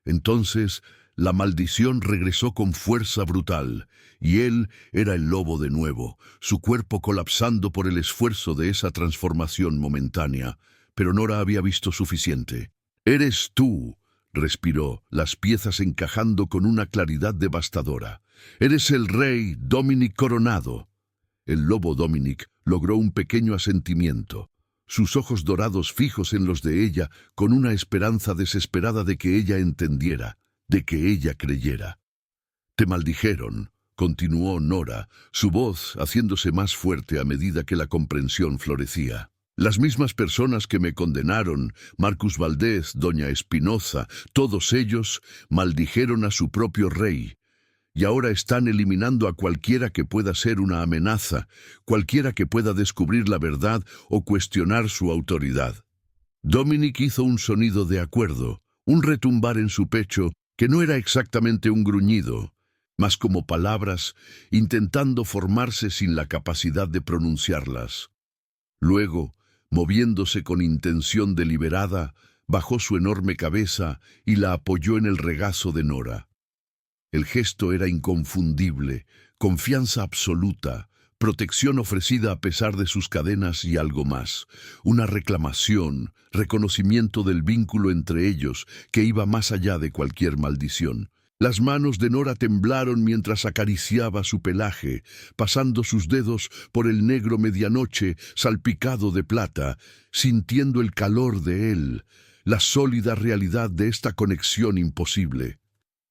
Entonces, la maldición regresó con fuerza brutal, y él era el lobo de nuevo, su cuerpo colapsando por el esfuerzo de esa transformación momentánea. Pero Nora había visto suficiente. «Eres tú», respiró, las piezas encajando con una claridad devastadora. «Eres el rey Dominic Coronado». El lobo Dominic logró un pequeño asentimiento, sus ojos dorados fijos en los de ella, con una esperanza desesperada de que ella entendiera, de que ella creyera. «Te maldijeron», continuó Nora, su voz haciéndose más fuerte a medida que la comprensión florecía. «Las mismas personas que me condenaron, Marcus Valdés, Doña Espinoza, todos ellos maldijeron a su propio rey, y ahora están eliminando a cualquiera que pueda ser una amenaza, cualquiera que pueda descubrir la verdad o cuestionar su autoridad». Dominic hizo un sonido de acuerdo, un retumbar en su pecho que no era exactamente un gruñido, mas como palabras intentando formarse sin la capacidad de pronunciarlas. Luego, moviéndose con intención deliberada, bajó su enorme cabeza y la apoyó en el regazo de Nora. El gesto era inconfundible, confianza absoluta, protección ofrecida a pesar de sus cadenas y algo más, una reclamación, reconocimiento del vínculo entre ellos que iba más allá de cualquier maldición. Las manos de Nora temblaron mientras acariciaba su pelaje, pasando sus dedos por el negro medianoche salpicado de plata, sintiendo el calor de él, la sólida realidad de esta conexión imposible.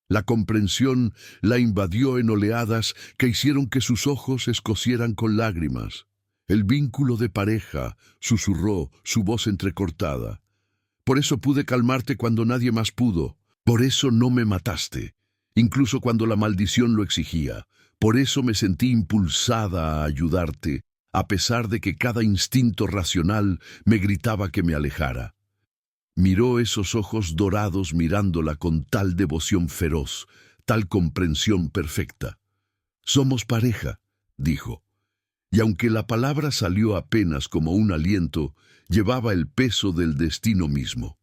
La comprensión la invadió en oleadas que hicieron que sus ojos escocieran con lágrimas. «El vínculo de pareja», susurró, su voz entrecortada. «Por eso pude calmarte cuando nadie más pudo. Por eso no me mataste, incluso cuando la maldición lo exigía. Por eso me sentí impulsada a ayudarte, a pesar de que cada instinto racional me gritaba que me alejara». Miró esos ojos dorados mirándola con tal devoción feroz, tal comprensión perfecta. «Somos pareja», dijo, y aunque la palabra salió apenas como un aliento, llevaba el peso del destino mismo.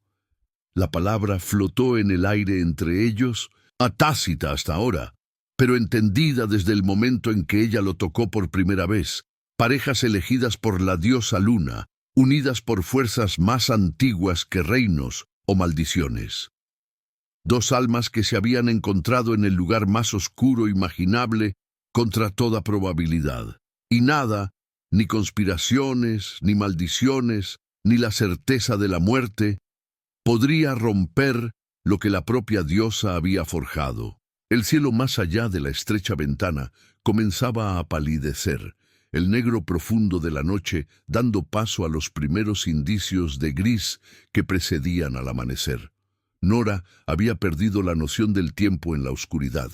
La palabra flotó en el aire entre ellos, atácita hasta ahora, pero entendida desde el momento en que ella lo tocó por primera vez, parejas elegidas por la diosa Luna, unidas por fuerzas más antiguas que reinos o maldiciones. Dos almas que se habían encontrado en el lugar más oscuro imaginable contra toda probabilidad. Y nada, ni conspiraciones, ni maldiciones, ni la certeza de la muerte, podría romper lo que la propia diosa había forjado. El cielo más allá de la estrecha ventana comenzaba a palidecer. el negro profundo de la noche dando paso a los primeros indicios de gris que precedían al amanecer. Nora había perdido la noción del tiempo en la oscuridad.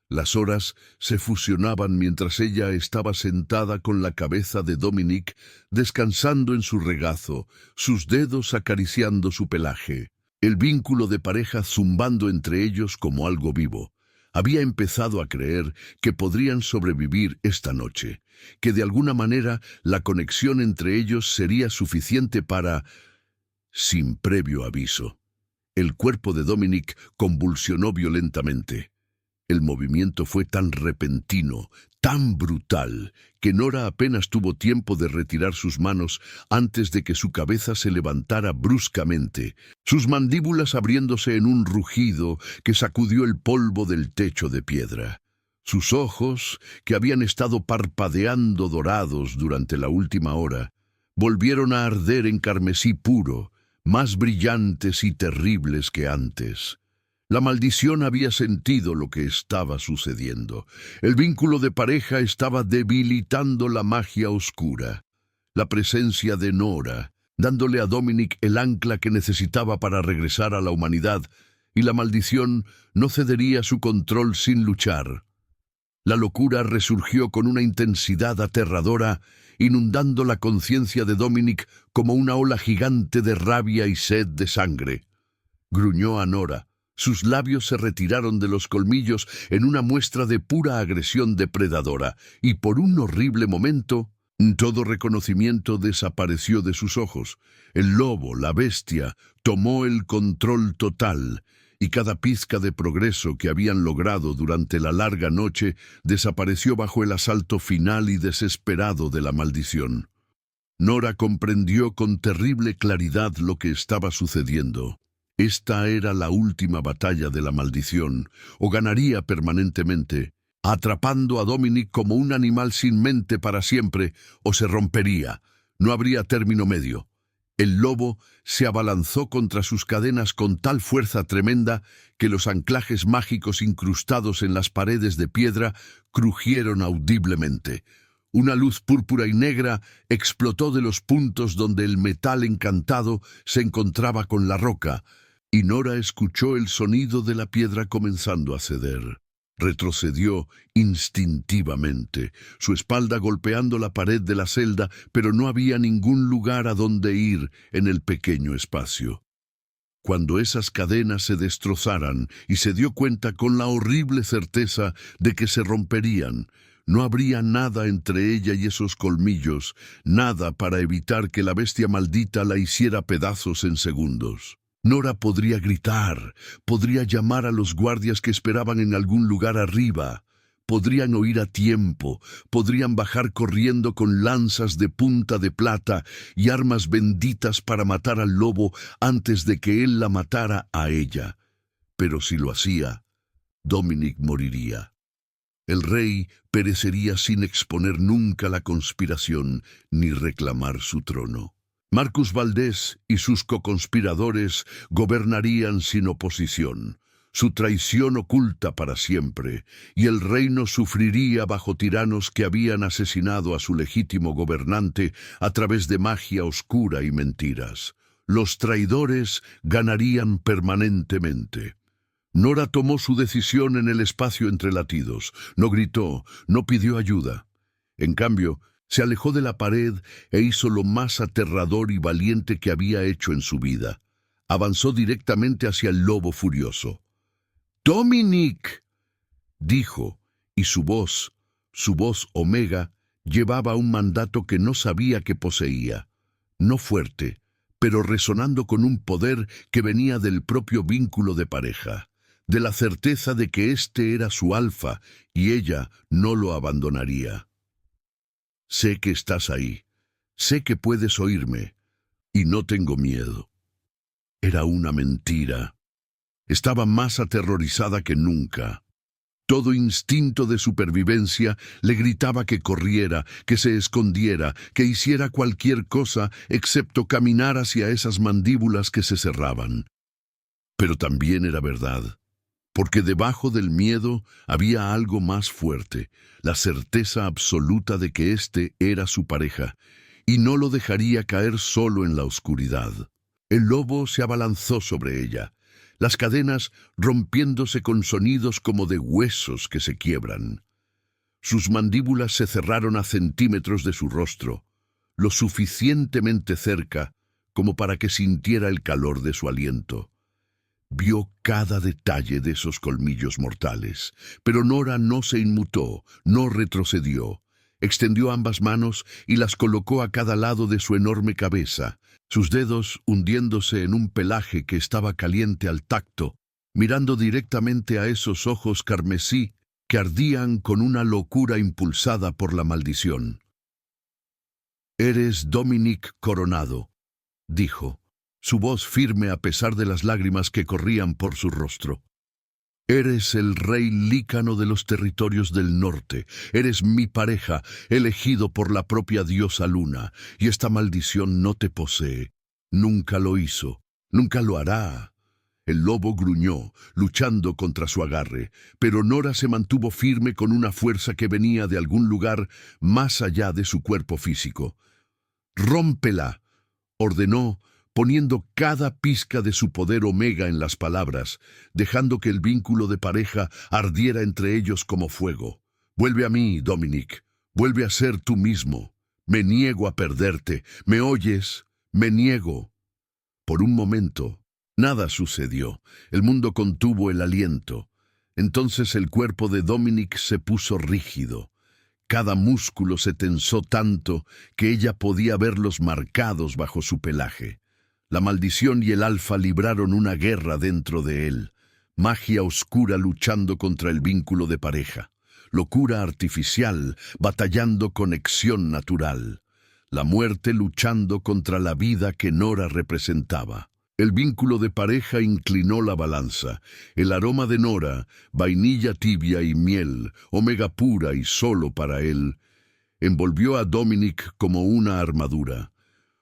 Las horas se fusionaban mientras ella estaba sentada con la cabeza de Dominic descansando en su regazo, sus dedos acariciando su pelaje, el vínculo de pareja zumbando entre ellos como algo vivo. Había empezado a creer que podrían sobrevivir esta noche, que de alguna manera la conexión entre ellos sería suficiente para... Sin previo aviso, el cuerpo de Dominic convulsionó violentamente. El movimiento fue tan repentino, tan brutal, que Nora apenas tuvo tiempo de retirar sus manos antes de que su cabeza se levantara bruscamente, sus mandíbulas abriéndose en un rugido que sacudió el polvo del techo de piedra. Sus ojos, que habían estado parpadeando dorados durante la última hora, volvieron a arder en carmesí puro, más brillantes y terribles que antes. La maldición había sentido lo que estaba sucediendo. El vínculo de pareja estaba debilitando la magia oscura. La presencia de Nora, dándole a Dominic el ancla que necesitaba para regresar a la humanidad, y la maldición no cedería su control sin luchar. La locura resurgió con una intensidad aterradora, inundando la conciencia de Dominic como una ola gigante de rabia y sed de sangre. Gruñó a Nora. Sus labios se retiraron de los colmillos en una muestra de pura agresión depredadora, y por un horrible momento, todo reconocimiento desapareció de sus ojos. El lobo, la bestia, tomó el control total, y cada pizca de progreso que habían logrado durante la larga noche desapareció bajo el asalto final y desesperado de la maldición. Nora comprendió con terrible claridad lo que estaba sucediendo. Esta era la última batalla de la maldición, o ganaría permanentemente, atrapando a Dominic como un animal sin mente para siempre, o se rompería. No habría término medio. El lobo se abalanzó contra sus cadenas con tal fuerza tremenda que los anclajes mágicos incrustados en las paredes de piedra crujieron audiblemente. Una luz púrpura y negra explotó de los puntos donde el metal encantado se encontraba con la roca, y Nora escuchó el sonido de la piedra comenzando a ceder. Retrocedió instintivamente, su espalda golpeando la pared de la celda, pero no había ningún lugar a donde ir en el pequeño espacio. Cuando esas cadenas se destrozaran y se dio cuenta con la horrible certeza de que se romperían, no habría nada entre ella y esos colmillos, nada para evitar que la bestia maldita la hiciera pedazos en segundos. Nora podría gritar, podría llamar a los guardias que esperaban en algún lugar arriba, podrían oír a tiempo, podrían bajar corriendo con lanzas de punta de plata y armas benditas para matar al lobo antes de que él la matara a ella. Pero si lo hacía, Dominic moriría. El rey perecería sin exponer nunca la conspiración ni reclamar su trono. Marcus Valdés y sus coconspiradores gobernarían sin oposición, su traición oculta para siempre, y el reino sufriría bajo tiranos que habían asesinado a su legítimo gobernante a través de magia oscura y mentiras. Los traidores ganarían permanentemente. Nora tomó su decisión en el espacio entre latidos, no gritó, no pidió ayuda. En cambio, se alejó de la pared e hizo lo más aterrador y valiente que había hecho en su vida. Avanzó directamente hacia el lobo furioso. «¡Dominic!», dijo, y su voz omega, llevaba un mandato que no sabía que poseía. No fuerte, pero resonando con un poder que venía del propio vínculo de pareja, de la certeza de que éste era su alfa y ella no lo abandonaría. «Sé que estás ahí, sé que puedes oírme, y no tengo miedo». Era una mentira. Estaba más aterrorizada que nunca. Todo instinto de supervivencia le gritaba que corriera, que se escondiera, que hiciera cualquier cosa excepto caminar hacia esas mandíbulas que se cerraban. Pero también era verdad. porque debajo del miedo había algo más fuerte, la certeza absoluta de que éste era su pareja, y no lo dejaría caer solo en la oscuridad. El lobo se abalanzó sobre ella, las cadenas rompiéndose con sonidos como de huesos que se quiebran. Sus mandíbulas se cerraron a centímetros de su rostro, lo suficientemente cerca como para que sintiera el calor de su aliento. Vio cada detalle de esos colmillos mortales, pero Nora no se inmutó, no retrocedió. Extendió ambas manos y las colocó a cada lado de su enorme cabeza, sus dedos hundiéndose en un pelaje que estaba caliente al tacto, mirando directamente a esos ojos carmesí que ardían con una locura impulsada por la maldición. «Eres Dominic Coronado», dijo, su voz firme a pesar de las lágrimas que corrían por su rostro. «Eres el rey lícano de los territorios del norte. Eres mi pareja, elegido por la propia diosa Luna, y esta maldición no te posee. Nunca lo hizo, nunca lo hará». El lobo gruñó, luchando contra su agarre, pero Nora se mantuvo firme con una fuerza que venía de algún lugar más allá de su cuerpo físico. «Rómpela», ordenó, poniendo cada pizca de su poder omega en las palabras, dejando que el vínculo de pareja ardiera entre ellos como fuego. «Vuelve a mí, Dominic, vuelve a ser tú mismo. Me niego a perderte. ¿Me oyes? Me niego». Por un momento, nada sucedió. El mundo contuvo el aliento. Entonces el cuerpo de Dominic se puso rígido. Cada músculo se tensó tanto que ella podía verlos marcados bajo su pelaje. La maldición y el alfa libraron una guerra dentro de él. Magia oscura luchando contra el vínculo de pareja. Locura artificial batallando conexión natural. La muerte luchando contra la vida que Nora representaba. El vínculo de pareja inclinó la balanza. El aroma de Nora, vainilla tibia y miel, omega pura y solo para él, envolvió a Dominic como una armadura.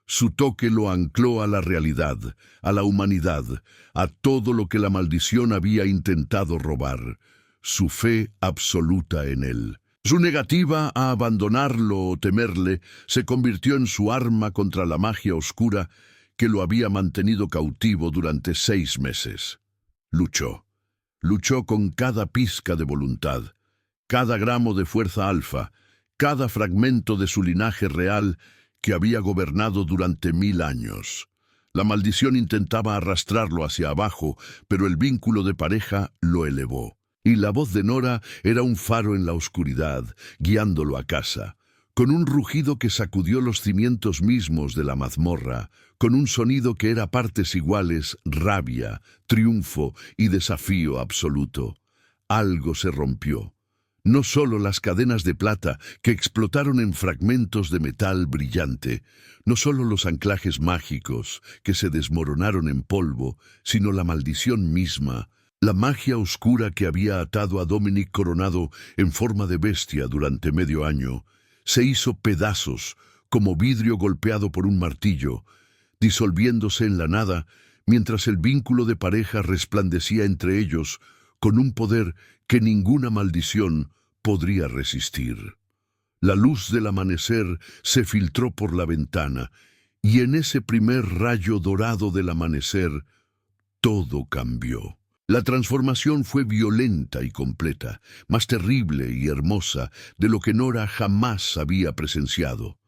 Su toque lo ancló a la realidad, a la humanidad, a todo lo que la maldición había intentado robar. Su fe absoluta en él. Su negativa a abandonarlo o temerle se convirtió en su arma contra la magia oscura que lo había mantenido cautivo durante 6 meses. Luchó. Luchó con cada pizca de voluntad, cada gramo de fuerza alfa, cada fragmento de su linaje real que había gobernado durante 1000 años. La maldición intentaba arrastrarlo hacia abajo, pero el vínculo de pareja lo elevó. Y la voz de Nora era un faro en la oscuridad, guiándolo a casa. Con un rugido que sacudió los cimientos mismos de la mazmorra, con un sonido que era a partes iguales rabia, triunfo y desafío absoluto. Algo se rompió. No solo las cadenas de plata que explotaron en fragmentos de metal brillante, no solo los anclajes mágicos que se desmoronaron en polvo, sino la maldición misma, la magia oscura que había atado a Dominic Coronado en forma de bestia durante medio año, se hizo pedazos como vidrio golpeado por un martillo, disolviéndose en la nada mientras el vínculo de pareja resplandecía entre ellos con un poder que ninguna maldición podría resistir. La luz del amanecer se filtró por la ventana y en ese primer rayo dorado del amanecer todo cambió. La transformación fue violenta y completa, más terrible y hermosa de lo que Nora jamás había presenciado.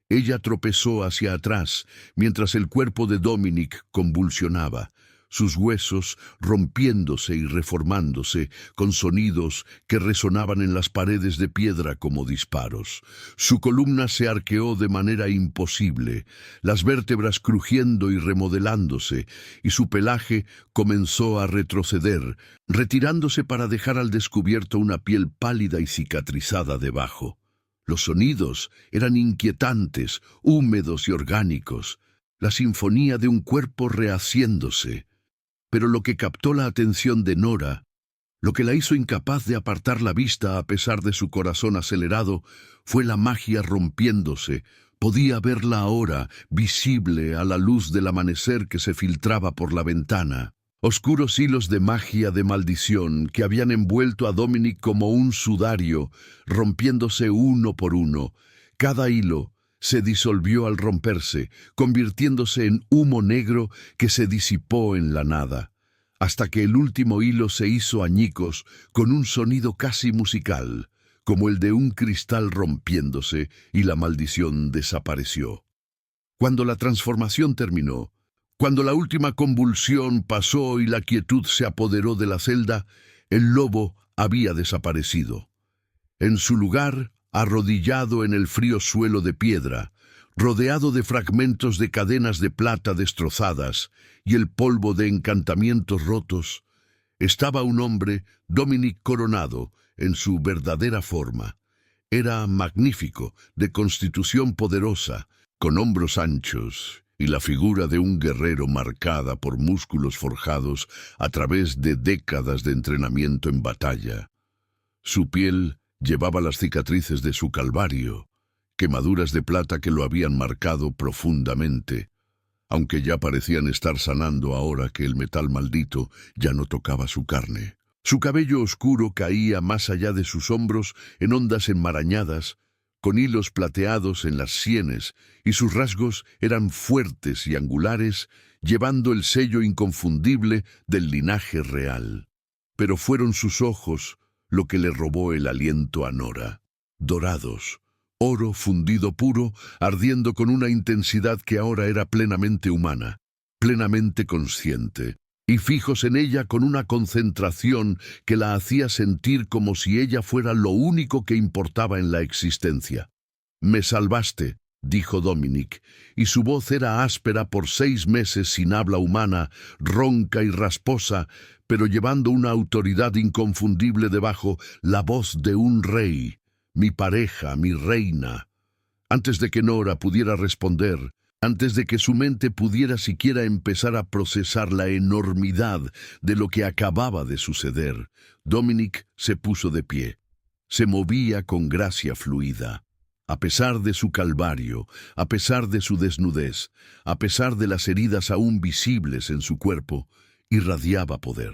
Ella tropezó hacia atrás mientras el cuerpo de Dominic convulsionaba, sus huesos rompiéndose y reformándose con sonidos que resonaban en las paredes de piedra como disparos. Su columna se arqueó de manera imposible, las vértebras crujiendo y remodelándose, y su pelaje comenzó a retroceder, retirándose para dejar al descubierto una piel pálida y cicatrizada debajo. Los sonidos eran inquietantes, húmedos y orgánicos, la sinfonía de un cuerpo rehaciéndose. Pero lo que captó la atención de Nora, lo que la hizo incapaz de apartar la vista a pesar de su corazón acelerado, fue la magia rompiéndose. Podía verla ahora, visible a la luz del amanecer que se filtraba por la ventana. Oscuros hilos de magia de maldición que habían envuelto a Dominic como un sudario, rompiéndose uno por uno. Cada hilo se disolvió al romperse, convirtiéndose en humo negro que se disipó en la nada, hasta que el último hilo se hizo añicos con un sonido casi musical, como el de un cristal rompiéndose, y la maldición desapareció. Cuando la transformación terminó, cuando la última convulsión pasó y la quietud se apoderó de la celda, el lobo había desaparecido. En su lugar, arrodillado en el frío suelo de piedra, rodeado de fragmentos de cadenas de plata destrozadas y el polvo de encantamientos rotos, estaba un hombre, Dominic Coronado, en su verdadera forma. Era magnífico, de constitución poderosa, con hombros anchos y la figura de un guerrero marcada por músculos forjados a través de décadas de entrenamiento en batalla. Su piel llevaba las cicatrices de su calvario, quemaduras de plata que lo habían marcado profundamente, aunque ya parecían estar sanando ahora que el metal maldito ya no tocaba su carne. Su cabello oscuro caía más allá de sus hombros en ondas enmarañadas, con hilos plateados en las sienes, y sus rasgos eran fuertes y angulares, llevando el sello inconfundible del linaje real. Pero fueron sus ojos lo que le robó el aliento a Nora, dorados, oro fundido puro, ardiendo con una intensidad que ahora era plenamente humana, plenamente consciente, y fijos en ella con una concentración que la hacía sentir como si ella fuera lo único que importaba en la existencia. «Me salvaste», dijo Dominic, y su voz era áspera por 6 meses sin habla humana, ronca y rasposa, pero llevando una autoridad inconfundible debajo, la voz de un rey, mi pareja, mi reina. Antes de que Nora pudiera responder, antes de que su mente pudiera siquiera empezar a procesar la enormidad de lo que acababa de suceder, Dominic se puso de pie. Se movía con gracia fluida. A pesar de su calvario, a pesar de su desnudez, a pesar de las heridas aún visibles en su cuerpo, irradiaba poder.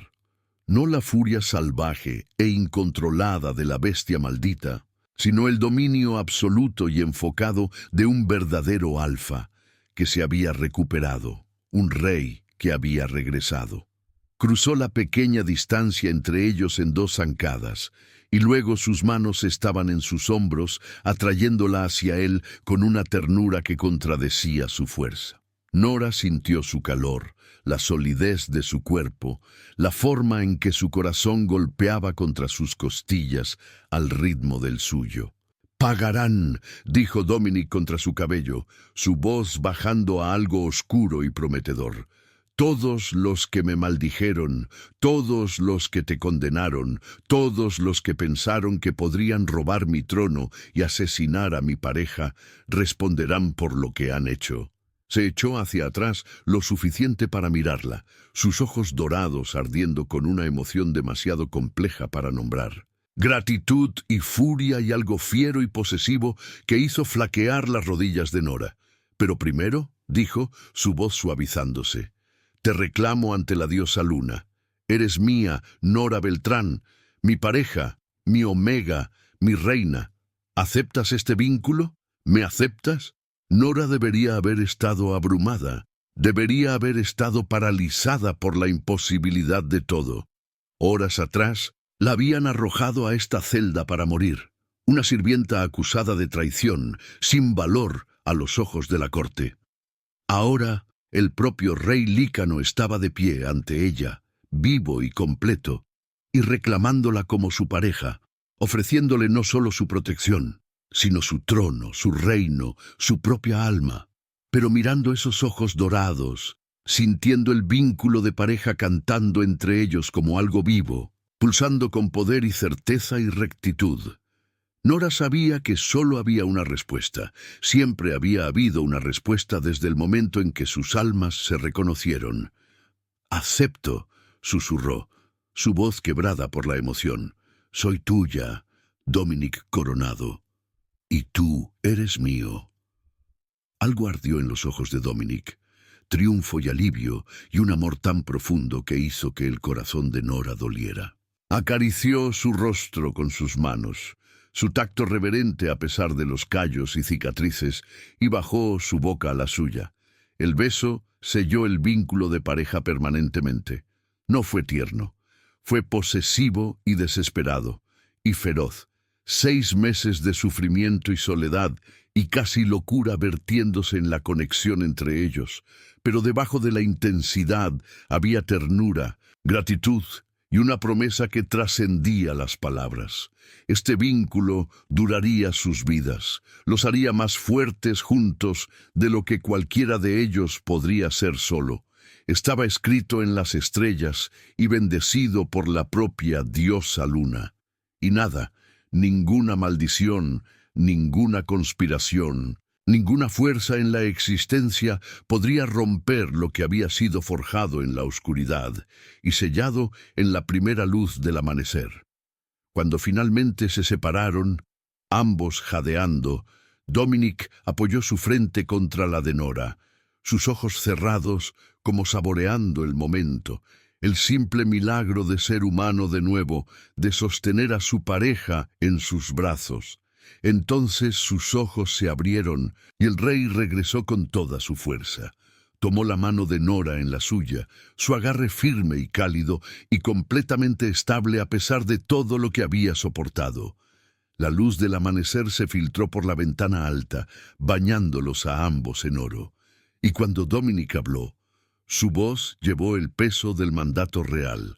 No la furia salvaje e incontrolada de la bestia maldita, sino el dominio absoluto y enfocado de un verdadero alfa, que se había recuperado, un rey que había regresado. Cruzó la pequeña distancia entre ellos en 2 zancadas, y luego sus manos estaban en sus hombros, atrayéndola hacia él con una ternura que contradecía su fuerza. Nora sintió su calor, la solidez de su cuerpo, la forma en que su corazón golpeaba contra sus costillas al ritmo del suyo. «Pagarán», dijo Dominic contra su cabello, su voz bajando a algo oscuro y prometedor. «Todos los que me maldijeron, todos los que te condenaron, todos los que pensaron que podrían robar mi trono y asesinar a mi pareja, responderán por lo que han hecho». Se echó hacia atrás lo suficiente para mirarla, sus ojos dorados ardiendo con una emoción demasiado compleja para nombrar. Gratitud y furia y algo fiero y posesivo que hizo flaquear las rodillas de Nora. «Pero primero», dijo, su voz suavizándose, «te reclamo ante la diosa Luna. Eres mía, Nora Beltrán, mi pareja, mi omega, mi reina. ¿Aceptas este vínculo? ¿Me aceptas?» Nora debería haber estado abrumada, debería haber estado paralizada por la imposibilidad de todo. Horas atrás, la habían arrojado a esta celda para morir, una sirvienta acusada de traición, sin valor a los ojos de la corte. Ahora, el propio rey Lícano estaba de pie ante ella, vivo y completo, y reclamándola como su pareja, ofreciéndole no solo su protección, sino su trono, su reino, su propia alma. Pero mirando esos ojos dorados, sintiendo el vínculo de pareja cantando entre ellos como algo vivo, pulsando con poder y certeza y rectitud, Nora sabía que solo había una respuesta. Siempre había habido una respuesta desde el momento en que sus almas se reconocieron. «Acepto», susurró, su voz quebrada por la emoción. «Soy tuya, Dominic Coronado. Y tú eres mío». Algo ardió en los ojos de Dominic, triunfo y alivio, y un amor tan profundo que hizo que el corazón de Nora doliera. Acarició su rostro con sus manos, su tacto reverente a pesar de los callos y cicatrices, y bajó su boca a la suya. El beso selló el vínculo de pareja permanentemente. No fue tierno, fue posesivo y desesperado, y feroz. 6 meses de sufrimiento y soledad, y casi locura vertiéndose en la conexión entre ellos, pero debajo de la intensidad había ternura, gratitud y una promesa que trascendía las palabras. Este vínculo duraría sus vidas, los haría más fuertes juntos de lo que cualquiera de ellos podría ser solo. Estaba escrito en las estrellas y bendecido por la propia diosa luna. Y nada, ninguna maldición, ninguna conspiración, ninguna fuerza en la existencia podría romper lo que había sido forjado en la oscuridad y sellado en la primera luz del amanecer. Cuando finalmente se separaron, ambos jadeando, Dominic apoyó su frente contra la de Nora, sus ojos cerrados como saboreando el momento, el simple milagro de ser humano de nuevo, de sostener a su pareja en sus brazos. Entonces sus ojos se abrieron y el rey regresó con toda su fuerza. Tomó la mano de Nora en la suya, su agarre firme y cálido y completamente estable a pesar de todo lo que había soportado. La luz del amanecer se filtró por la ventana alta, bañándolos a ambos en oro. Y cuando Dominic habló, su voz llevó el peso del mandato real.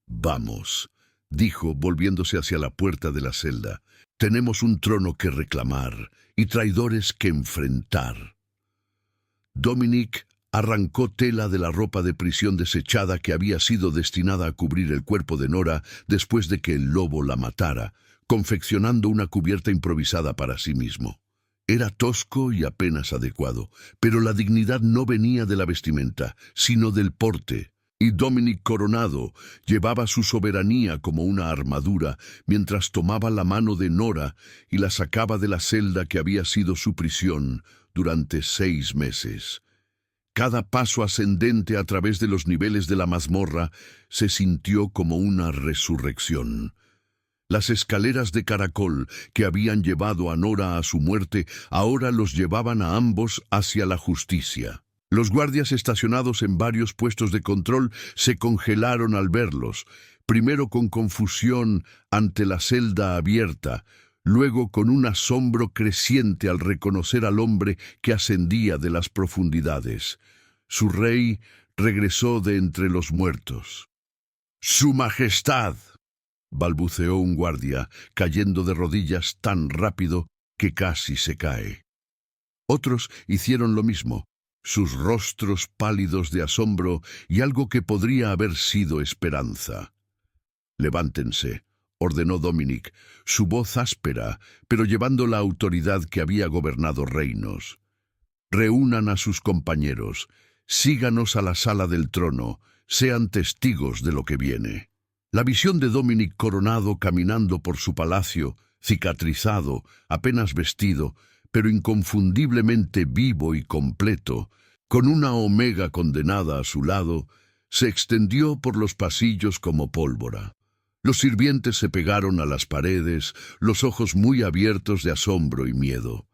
«Vamos», dijo, volviéndose hacia la puerta de la celda. «Tenemos un trono que reclamar y traidores que enfrentar». Dominic arrancó tela de la ropa de prisión desechada que había sido destinada a cubrir el cuerpo de Nora después de que el lobo la matara, confeccionando una cubierta improvisada para sí mismo. Era tosco y apenas adecuado, pero la dignidad no venía de la vestimenta, sino del porte. Y Dominic Coronado llevaba su soberanía como una armadura mientras tomaba la mano de Nora y la sacaba de la celda que había sido su prisión durante 6 meses. Cada paso ascendente a través de los niveles de la mazmorra se sintió como una resurrección. Las escaleras de caracol que habían llevado a Nora a su muerte ahora los llevaban a ambos hacia la justicia. Los guardias estacionados en varios puestos de control se congelaron al verlos, primero con confusión ante la celda abierta, luego con un asombro creciente al reconocer al hombre que ascendía de las profundidades. Su rey regresó de entre los muertos. «¡Su Majestad!», balbuceó un guardia, cayendo de rodillas tan rápido que casi se cae. Otros hicieron lo mismo, sus rostros pálidos de asombro y algo que podría haber sido esperanza. «Levántense», ordenó Dominic, su voz áspera, pero llevando la autoridad que había gobernado reinos. «Reúnan a sus compañeros, síganos a la sala del trono, sean testigos de lo que viene». La visión de Dominic Coronado caminando por su palacio, cicatrizado, apenas vestido, pero inconfundiblemente vivo y completo, con una Omega condenada a su lado, se extendió por los pasillos como pólvora. Los sirvientes se pegaron a las paredes, los ojos muy abiertos de asombro y miedo.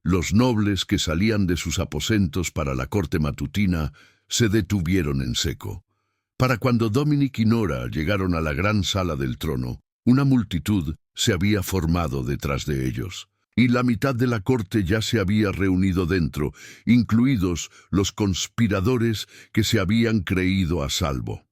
Los nobles que salían de sus aposentos para la corte matutina se detuvieron en seco. Para cuando Dominic y Nora llegaron a la gran sala del trono, una multitud se había formado detrás de ellos, y la mitad de la corte ya se había reunido dentro, incluidos los conspiradores que se habían creído a salvo.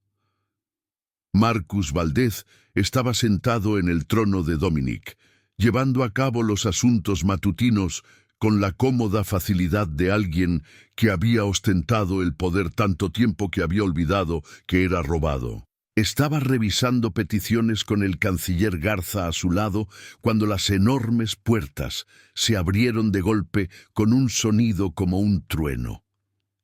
Marcus Valdez estaba sentado en el trono de Dominic, llevando a cabo los asuntos matutinos con la cómoda facilidad de alguien que había ostentado el poder tanto tiempo que había olvidado que era robado. Estaba revisando peticiones con el canciller Garza a su lado cuando las enormes puertas se abrieron de golpe con un sonido como un trueno.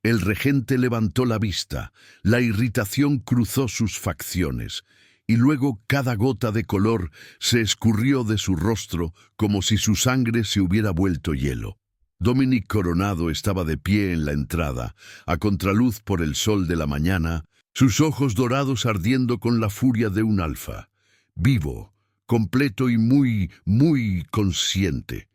El regente levantó la vista, la irritación cruzó sus facciones, y luego cada gota de color se escurrió de su rostro como si su sangre se hubiera vuelto hielo. Dominic Coronado estaba de pie en la entrada, a contraluz por el sol de la mañana, sus ojos dorados ardiendo con la furia de un alfa, vivo, completo y muy consciente.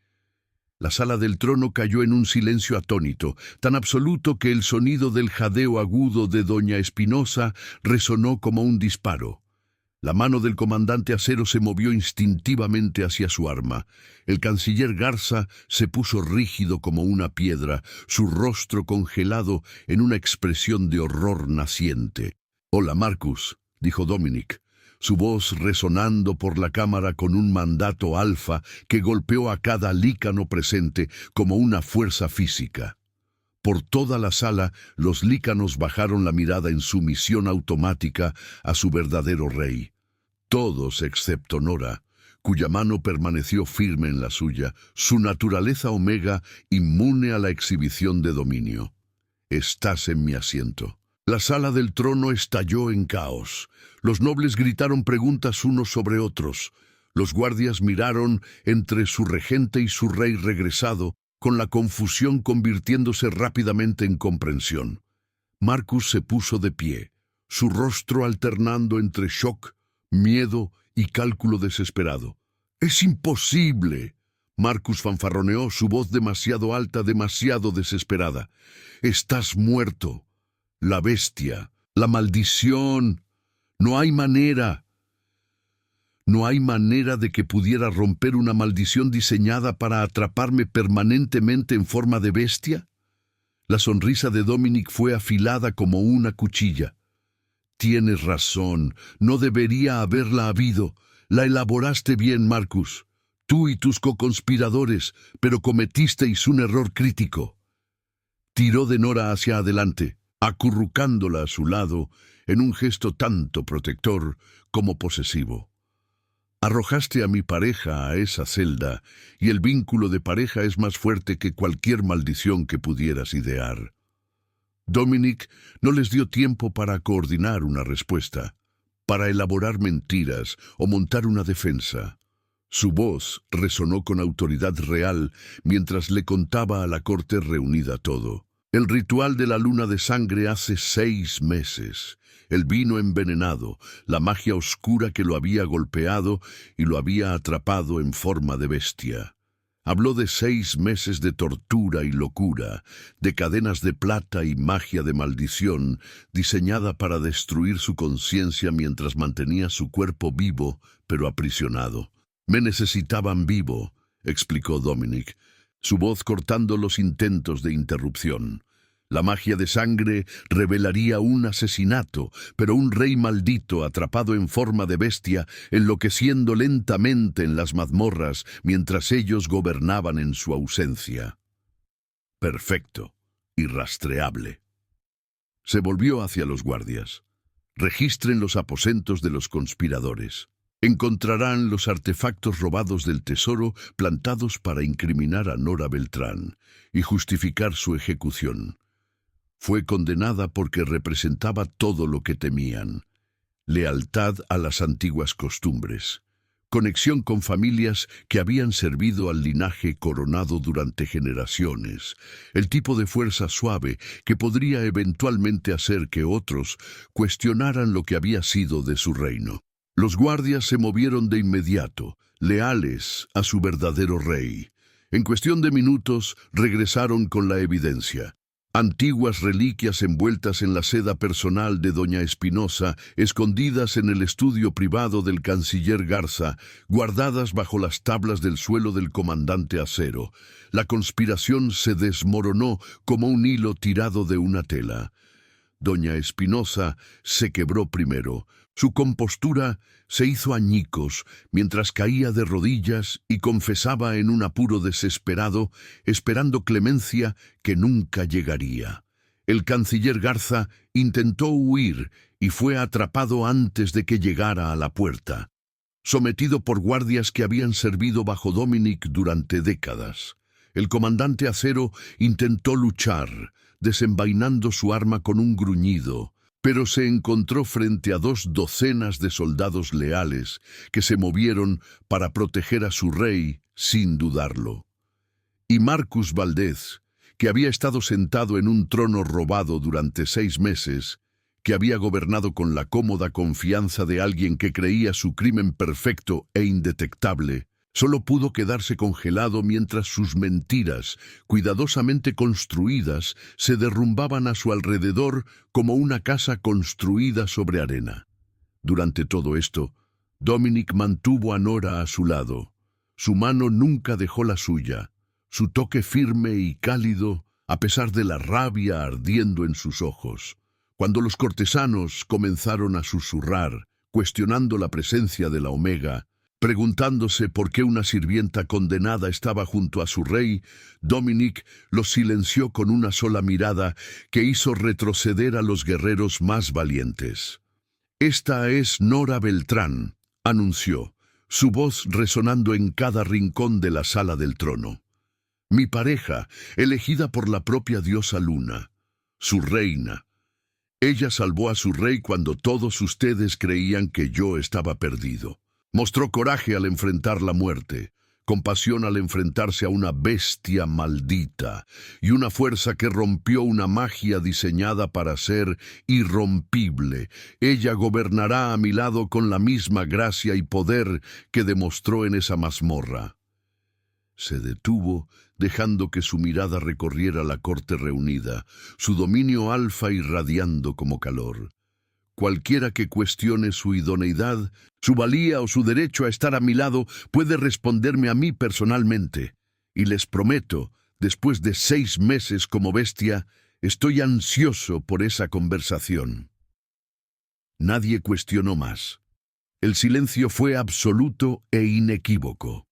La sala del trono cayó en un silencio atónito, tan absoluto que el sonido del jadeo agudo de doña Espinosa resonó como un disparo. La mano del comandante Acero se movió instintivamente hacia su arma. El canciller Garza se puso rígido como una piedra, su rostro congelado en una expresión de horror naciente. «Hola, Marcus», dijo Dominic, su voz resonando por la cámara con un mandato alfa que golpeó a cada lícano presente como una fuerza física. Por toda la sala, los lícanos bajaron la mirada en sumisión automática a su verdadero rey. Todos excepto Nora, cuya mano permaneció firme en la suya, su naturaleza omega inmune a la exhibición de dominio. «Estás en mi asiento». La sala del trono estalló en caos. Los nobles gritaron preguntas unos sobre otros. Los guardias miraron entre su regente y su rey regresado, con la confusión convirtiéndose rápidamente en comprensión. Marcus se puso de pie, su rostro alternando entre shock, miedo y cálculo desesperado. «¡Es imposible!» Marcus fanfarroneó, su voz demasiado alta, demasiado desesperada. «¡Estás muerto! La bestia, la maldición, no hay manera. No hay manera de que pudiera romper una maldición diseñada para atraparme permanentemente en forma de bestia». La sonrisa de Dominic fue afilada como una cuchilla. «Tienes razón, no debería haberla habido. La elaboraste bien, Marcus. Tú y tus coconspiradores, pero cometisteis un error crítico». Tiró de Nora hacia adelante, acurrucándola a su lado en un gesto tanto protector como posesivo. «Arrojaste a mi pareja a esa celda, y el vínculo de pareja es más fuerte que cualquier maldición que pudieras idear». Dominic no les dio tiempo para coordinar una respuesta, para elaborar mentiras o montar una defensa. Su voz resonó con autoridad real mientras le contaba a la corte reunida todo. El ritual de la luna de sangre hace 6 meses, el vino envenenado, la magia oscura que lo había golpeado y lo había atrapado en forma de bestia. Habló de 6 meses de tortura y locura, de cadenas de plata y magia de maldición, diseñada para destruir su conciencia mientras mantenía su cuerpo vivo, pero aprisionado. «Me necesitaban vivo», explicó Dominic, su voz cortando los intentos de interrupción. La magia de sangre revelaría un asesinato, pero un rey maldito atrapado en forma de bestia, enloqueciendo lentamente en las mazmorras mientras ellos gobernaban en su ausencia. Perfecto, irrastreable. Se volvió hacia los guardias. «Registren los aposentos de los conspiradores. Encontrarán los artefactos robados del tesoro plantados para incriminar a Nora Beltrán y justificar su ejecución. Fue condenada porque representaba todo lo que temían: lealtad a las antiguas costumbres, conexión con familias que habían servido al linaje Coronado durante generaciones, el tipo de fuerza suave que podría eventualmente hacer que otros cuestionaran lo que había sido de su reino». Los guardias se movieron de inmediato, leales a su verdadero rey. En cuestión de minutos regresaron con la evidencia. Antiguas reliquias envueltas en la seda personal de doña Espinosa, escondidas en el estudio privado del canciller Garza, guardadas bajo las tablas del suelo del comandante Acero. La conspiración se desmoronó como un hilo tirado de una tela. Doña Espinosa se quebró primero. Su compostura se hizo añicos mientras caía de rodillas y confesaba en un apuro desesperado, esperando clemencia que nunca llegaría. El canciller Garza intentó huir y fue atrapado antes de que llegara a la puerta, sometido por guardias que habían servido bajo Dominic durante décadas. El comandante Acero intentó luchar, desenvainando su arma con un gruñido, pero se encontró frente a 2 docenas de soldados leales que se movieron para proteger a su rey sin dudarlo. Y Marcus Valdez, que había estado sentado en un trono robado durante 6 meses, que había gobernado con la cómoda confianza de alguien que creía su crimen perfecto e indetectable, solo pudo quedarse congelado mientras sus mentiras, cuidadosamente construidas, se derrumbaban a su alrededor como una casa construida sobre arena. Durante todo esto, Dominic mantuvo a Nora a su lado. Su mano nunca dejó la suya, su toque firme y cálido, a pesar de la rabia ardiendo en sus ojos. Cuando los cortesanos comenzaron a susurrar, cuestionando la presencia de la Omega, preguntándose por qué una sirvienta condenada estaba junto a su rey, Dominic los silenció con una sola mirada que hizo retroceder a los guerreros más valientes. «Esta es Nora Beltrán», anunció, su voz resonando en cada rincón de la sala del trono. «Mi pareja, elegida por la propia diosa Luna, su reina. Ella salvó a su rey cuando todos ustedes creían que yo estaba perdido. Mostró coraje al enfrentar la muerte, compasión al enfrentarse a una bestia maldita y una fuerza que rompió una magia diseñada para ser irrompible. Ella gobernará a mi lado con la misma gracia y poder que demostró en esa mazmorra». Se detuvo, dejando que su mirada recorriera la corte reunida, su dominio alfa irradiando como calor. Cualquiera que cuestione su idoneidad, su valía o su derecho a estar a mi lado puede responderme a mí personalmente. Y les prometo, después de 6 meses como bestia, estoy ansioso por esa conversación. Nadie cuestionó más. El silencio fue absoluto e inequívoco.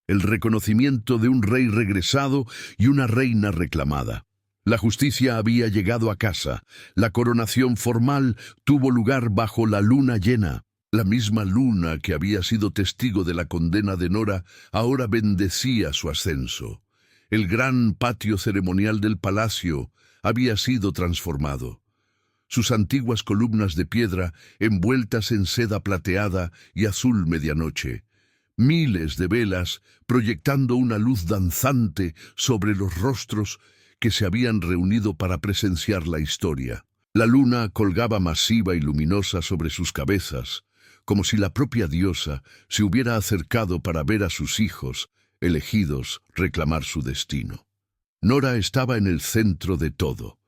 El reconocimiento de un rey regresado y una reina reclamada. La justicia había llegado a casa. La coronación formal tuvo lugar bajo la luna llena. La misma luna que había sido testigo de la condena de Nora ahora bendecía su ascenso. El gran patio ceremonial del palacio había sido transformado. Sus antiguas columnas de piedra envueltas en seda plateada y azul medianoche. Miles de velas proyectando una luz danzante sobre los rostros que se habían reunido para presenciar la historia. La luna colgaba masiva y luminosa sobre sus cabezas, como si la propia diosa se hubiera acercado para ver a sus hijos, elegidos, reclamar su destino. Nora estaba en el centro de todo,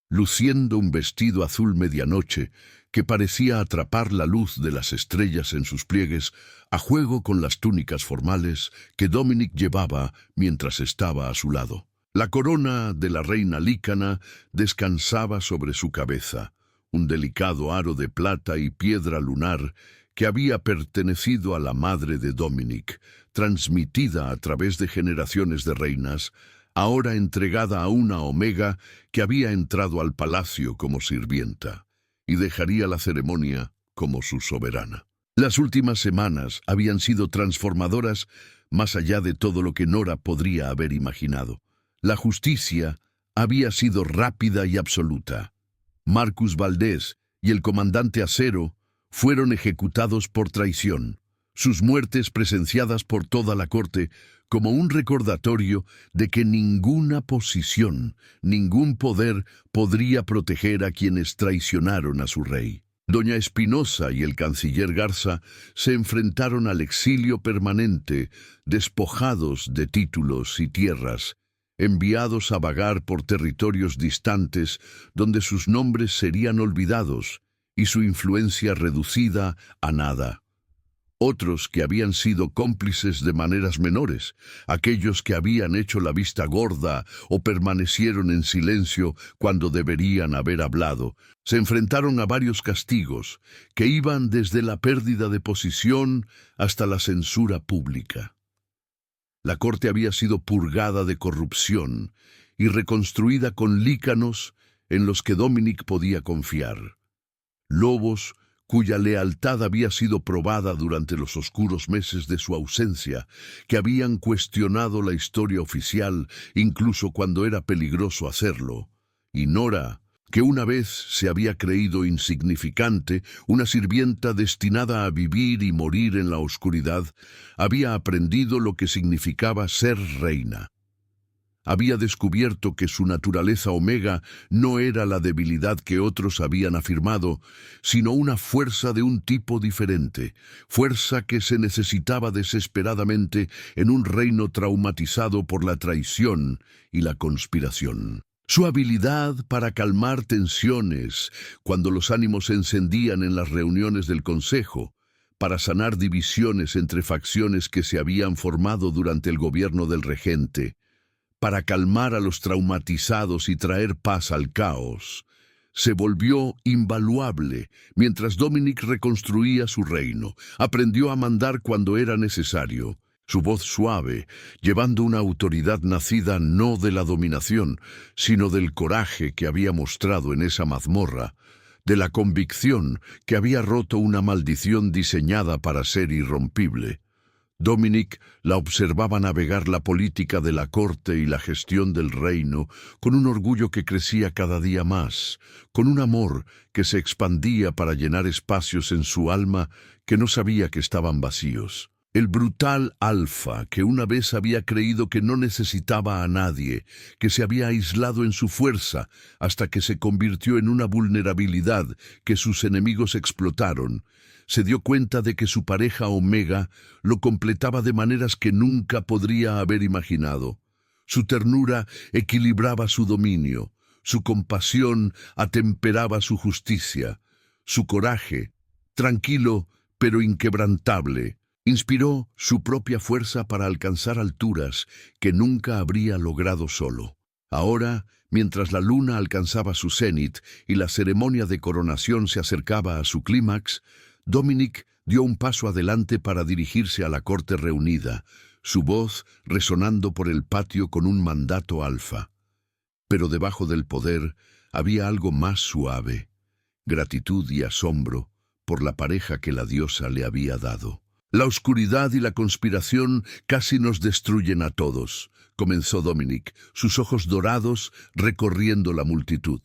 luciendo un vestido azul medianoche que parecía atrapar la luz de las estrellas en sus pliegues, a juego con las túnicas formales que Dominic llevaba mientras estaba a su lado. La corona de la reina Lícana descansaba sobre su cabeza, un delicado aro de plata y piedra lunar que había pertenecido a la madre de Dominic, transmitida a través de generaciones de reinas, ahora entregada a una Omega que había entrado al palacio como sirvienta, y dejaría la ceremonia como su soberana. Las últimas semanas habían sido transformadoras más allá de todo lo que Nora podría haber imaginado. La justicia había sido rápida y absoluta. Marcus Valdez y el comandante Acero fueron ejecutados por traición, sus muertes presenciadas por toda la corte como un recordatorio de que ninguna posición, ningún poder podría proteger a quienes traicionaron a su rey. Doña Espinosa y el canciller Garza se enfrentaron al exilio permanente, despojados de títulos y tierras, enviados a vagar por territorios distantes donde sus nombres serían olvidados y su influencia reducida a nada. Otros que habían sido cómplices de maneras menores, aquellos que habían hecho la vista gorda o permanecieron en silencio cuando deberían haber hablado, se enfrentaron a varios castigos que iban desde la pérdida de posición hasta la censura pública. La corte había sido purgada de corrupción y reconstruida con lícanos en los que Dominic podía confiar. Lobos cuya lealtad había sido probada durante los oscuros meses de su ausencia, que habían cuestionado la historia oficial incluso cuando era peligroso hacerlo, y Nora, que una vez se había creído insignificante, una sirvienta destinada a vivir y morir en la oscuridad, había aprendido lo que significaba ser reina. había descubierto que su naturaleza omega no era la debilidad que otros habían afirmado, sino una fuerza de un tipo diferente, fuerza que se necesitaba desesperadamente en un reino traumatizado por la traición y la conspiración. Su habilidad para calmar tensiones cuando los ánimos se encendían en las reuniones del Consejo, para sanar divisiones entre facciones que se habían formado durante el gobierno del regente, para calmar a los traumatizados y traer paz al caos, se volvió invaluable mientras Dominic reconstruía su reino. Aprendió a mandar cuando era necesario, su voz suave, llevando una autoridad nacida no de la dominación, sino del coraje que había mostrado en esa mazmorra, de la convicción que había roto una maldición diseñada para ser irrompible. Dominic la observaba navegar la política de la corte y la gestión del reino con un orgullo que crecía cada día más, con un amor que se expandía para llenar espacios en su alma que no sabía que estaban vacíos. El brutal Alfa, que una vez había creído que no necesitaba a nadie, que se había aislado en su fuerza hasta que se convirtió en una vulnerabilidad que sus enemigos explotaron, se dio cuenta de que su pareja Omega lo completaba de maneras que nunca podría haber imaginado. Su ternura equilibraba su dominio, su compasión atemperaba su justicia, su coraje, tranquilo pero inquebrantable, inspiró su propia fuerza para alcanzar alturas que nunca habría logrado solo. Ahora, mientras la luna alcanzaba su cenit y la ceremonia de coronación se acercaba a su clímax, Dominic dio un paso adelante para dirigirse a la corte reunida, su voz resonando por el patio con un mandato alfa. Pero debajo del poder había algo más suave, gratitud y asombro por la pareja que la diosa le había dado. «La oscuridad y la conspiración casi nos destruyen a todos», comenzó Dominic, sus ojos dorados recorriendo la multitud.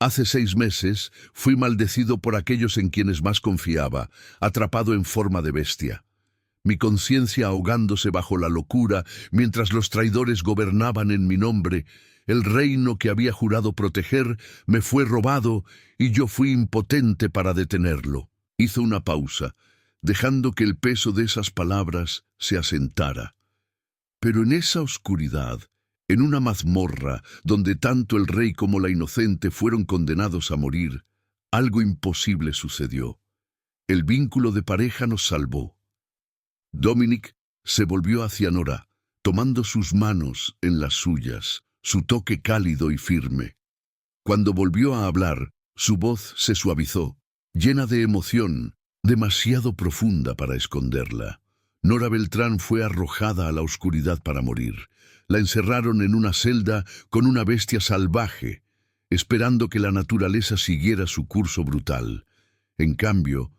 «Hace 6 meses fui maldecido por aquellos en quienes más confiaba, atrapado en forma de bestia. Mi conciencia ahogándose bajo la locura mientras los traidores gobernaban en mi nombre. El reino que había jurado proteger me fue robado y yo fui impotente para detenerlo». Hizo una pausa, dejando que el peso de esas palabras se asentara. Pero en esa oscuridad, en una mazmorra donde tanto el rey como la inocente fueron condenados a morir, algo imposible sucedió. El vínculo de pareja nos salvó. Dominic se volvió hacia Nora, tomando sus manos en las suyas, su toque cálido y firme. Cuando volvió a hablar, su voz se suavizó, llena de emoción, demasiado profunda para esconderla. Nora Beltrán fue arrojada a la oscuridad para morir. La encerraron en una celda con una bestia salvaje, esperando que la naturaleza siguiera su curso brutal. En cambio,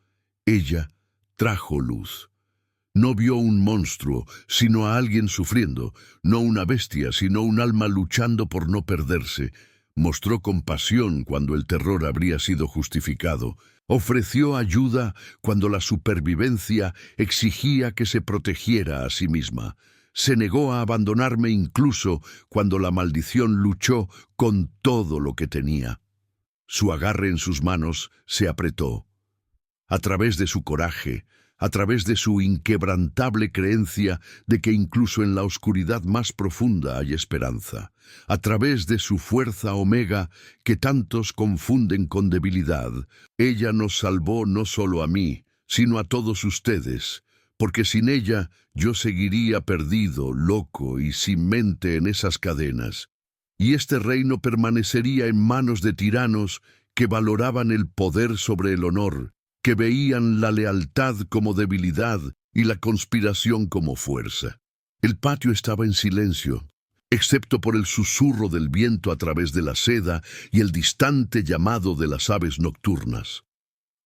ella trajo luz. No vio un monstruo, sino a alguien sufriendo, no una bestia, sino un alma luchando por no perderse. Mostró compasión cuando el terror habría sido justificado. Ofreció ayuda cuando la supervivencia exigía que se protegiera a sí misma. Se negó a abandonarme incluso cuando la maldición luchó con todo lo que tenía. Su agarre en sus manos se apretó. A través de su coraje, a través de su inquebrantable creencia de que incluso en la oscuridad más profunda hay esperanza, a través de su fuerza omega que tantos confunden con debilidad, ella nos salvó no solo a mí, sino a todos ustedes, porque sin ella yo seguiría perdido, loco y sin mente en esas cadenas, y este reino permanecería en manos de tiranos que valoraban el poder sobre el honor, que veían la lealtad como debilidad y la conspiración como fuerza. El patio estaba en silencio, excepto por el susurro del viento a través de la seda y el distante llamado de las aves nocturnas.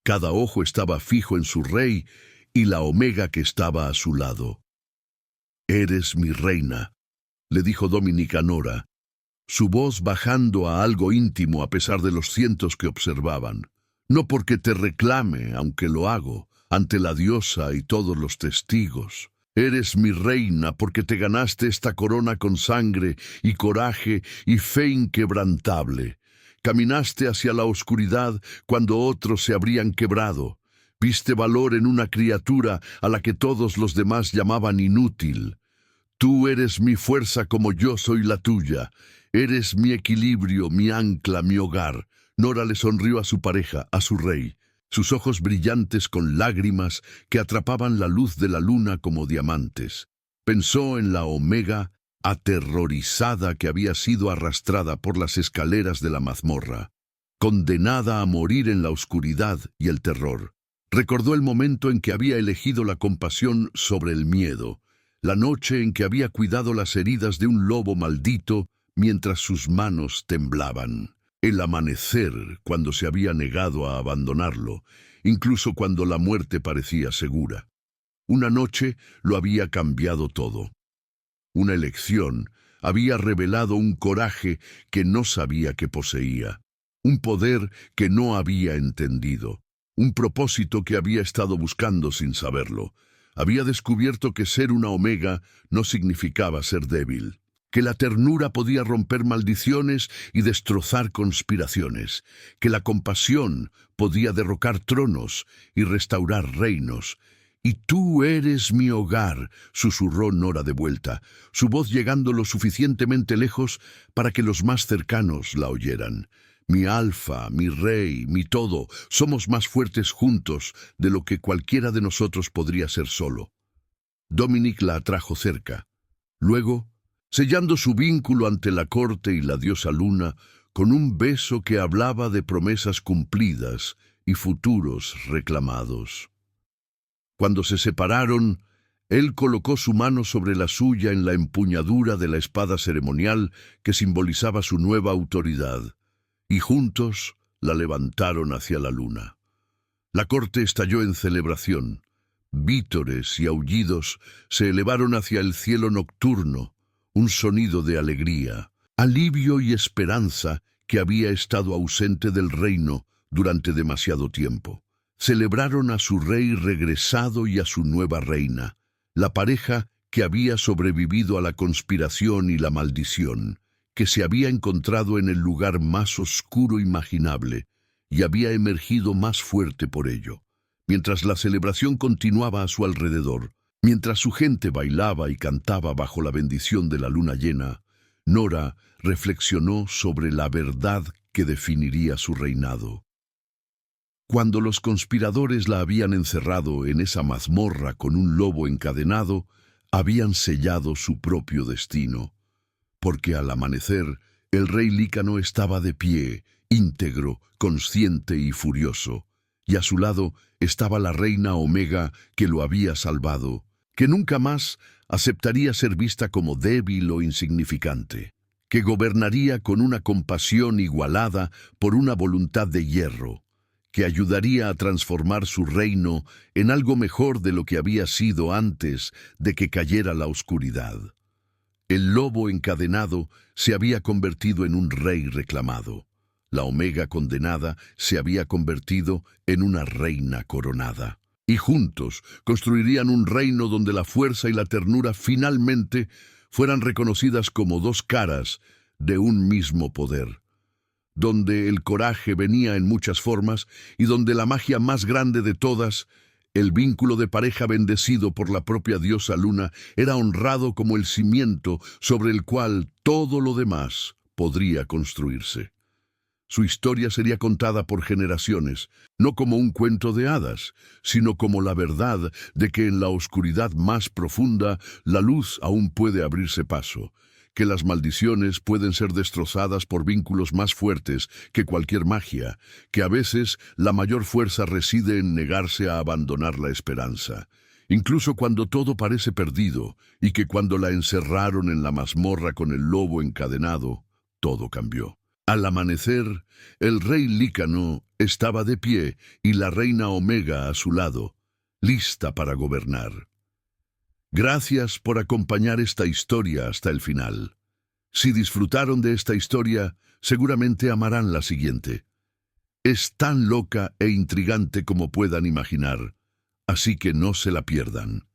Cada ojo estaba fijo en su rey y la omega que estaba a su lado. «Eres mi reina», le dijo Dominic a Nora, su voz bajando a algo íntimo a pesar de los cientos que observaban. «No porque te reclame, aunque lo hago, ante la diosa y todos los testigos. Eres mi reina porque te ganaste esta corona con sangre y coraje y fe inquebrantable. Caminaste hacia la oscuridad cuando otros se habrían quebrado. Viste valor en una criatura a la que todos los demás llamaban inútil. Tú eres mi fuerza como yo soy la tuya. Eres mi equilibrio, mi ancla, mi hogar. Nora le sonrió a su pareja, a su rey, sus ojos brillantes con lágrimas que atrapaban la luz de la luna como diamantes. Pensó en la Omega, aterrorizada, que había sido arrastrada por las escaleras de la mazmorra, condenada a morir en la oscuridad y el terror. Recordó el momento en que había elegido la compasión sobre el miedo, la noche en que había cuidado las heridas de un lobo maldito mientras sus manos temblaban. El amanecer, cuando se había negado a abandonarlo, incluso cuando la muerte parecía segura. Una noche lo había cambiado todo. Una elección había revelado un coraje que no sabía que poseía, un poder que no había entendido, un propósito que había estado buscando sin saberlo. Había descubierto que ser una Omega no significaba ser débil, que la ternura podía romper maldiciones y destrozar conspiraciones, que la compasión podía derrocar tronos y restaurar reinos. «Y tú eres mi hogar», susurró Nora de vuelta, su voz llegando lo suficientemente lejos para que los más cercanos la oyeran. «Mi alfa, mi rey, mi todo, somos más fuertes juntos de lo que cualquiera de nosotros podría ser solo». Dominic la atrajo cerca. Luego, sellando su vínculo ante la corte y la diosa Luna, con un beso que hablaba de promesas cumplidas y futuros reclamados. Cuando se separaron, él colocó su mano sobre la suya en la empuñadura de la espada ceremonial que simbolizaba su nueva autoridad, y juntos la levantaron hacia la luna. La corte estalló en celebración. Vítores y aullidos se elevaron hacia el cielo nocturno, un sonido de alegría, alivio y esperanza que había estado ausente del reino durante demasiado tiempo. Celebraron a su rey regresado y a su nueva reina, la pareja que había sobrevivido a la conspiración y la maldición, que se había encontrado en el lugar más oscuro imaginable y había emergido más fuerte por ello. Mientras la celebración continuaba a su alrededor, mientras su gente bailaba y cantaba bajo la bendición de la luna llena, Nora reflexionó sobre la verdad que definiría su reinado. Cuando los conspiradores la habían encerrado en esa mazmorra con un lobo encadenado, habían sellado su propio destino, porque al amanecer el rey Lícano estaba de pie, íntegro, consciente y furioso, y a su lado estaba la reina Omega que lo había salvado, que nunca más aceptaría ser vista como débil o insignificante, que gobernaría con una compasión igualada por una voluntad de hierro, que ayudaría a transformar su reino en algo mejor de lo que había sido antes de que cayera la oscuridad. El lobo encadenado se había convertido en un rey reclamado. La Omega condenada se había convertido en una reina coronada. Y juntos construirían un reino donde la fuerza y la ternura finalmente fueran reconocidas como dos caras de un mismo poder, donde el coraje venía en muchas formas y donde la magia más grande de todas, el vínculo de pareja bendecido por la propia diosa Luna, era honrado como el cimiento sobre el cual todo lo demás podría construirse. Su historia sería contada por generaciones, no como un cuento de hadas, sino como la verdad de que en la oscuridad más profunda la luz aún puede abrirse paso, que las maldiciones pueden ser destrozadas por vínculos más fuertes que cualquier magia, que a veces la mayor fuerza reside en negarse a abandonar la esperanza, incluso cuando todo parece perdido, y que cuando la encerraron en la mazmorra con el lobo encadenado, todo cambió. Al amanecer, el rey Lícano estaba de pie y la reina Omega a su lado, lista para gobernar. Gracias por acompañar esta historia hasta el final. Si disfrutaron de esta historia, seguramente amarán la siguiente. Es tan loca e intrigante como puedan imaginar, así que no se la pierdan.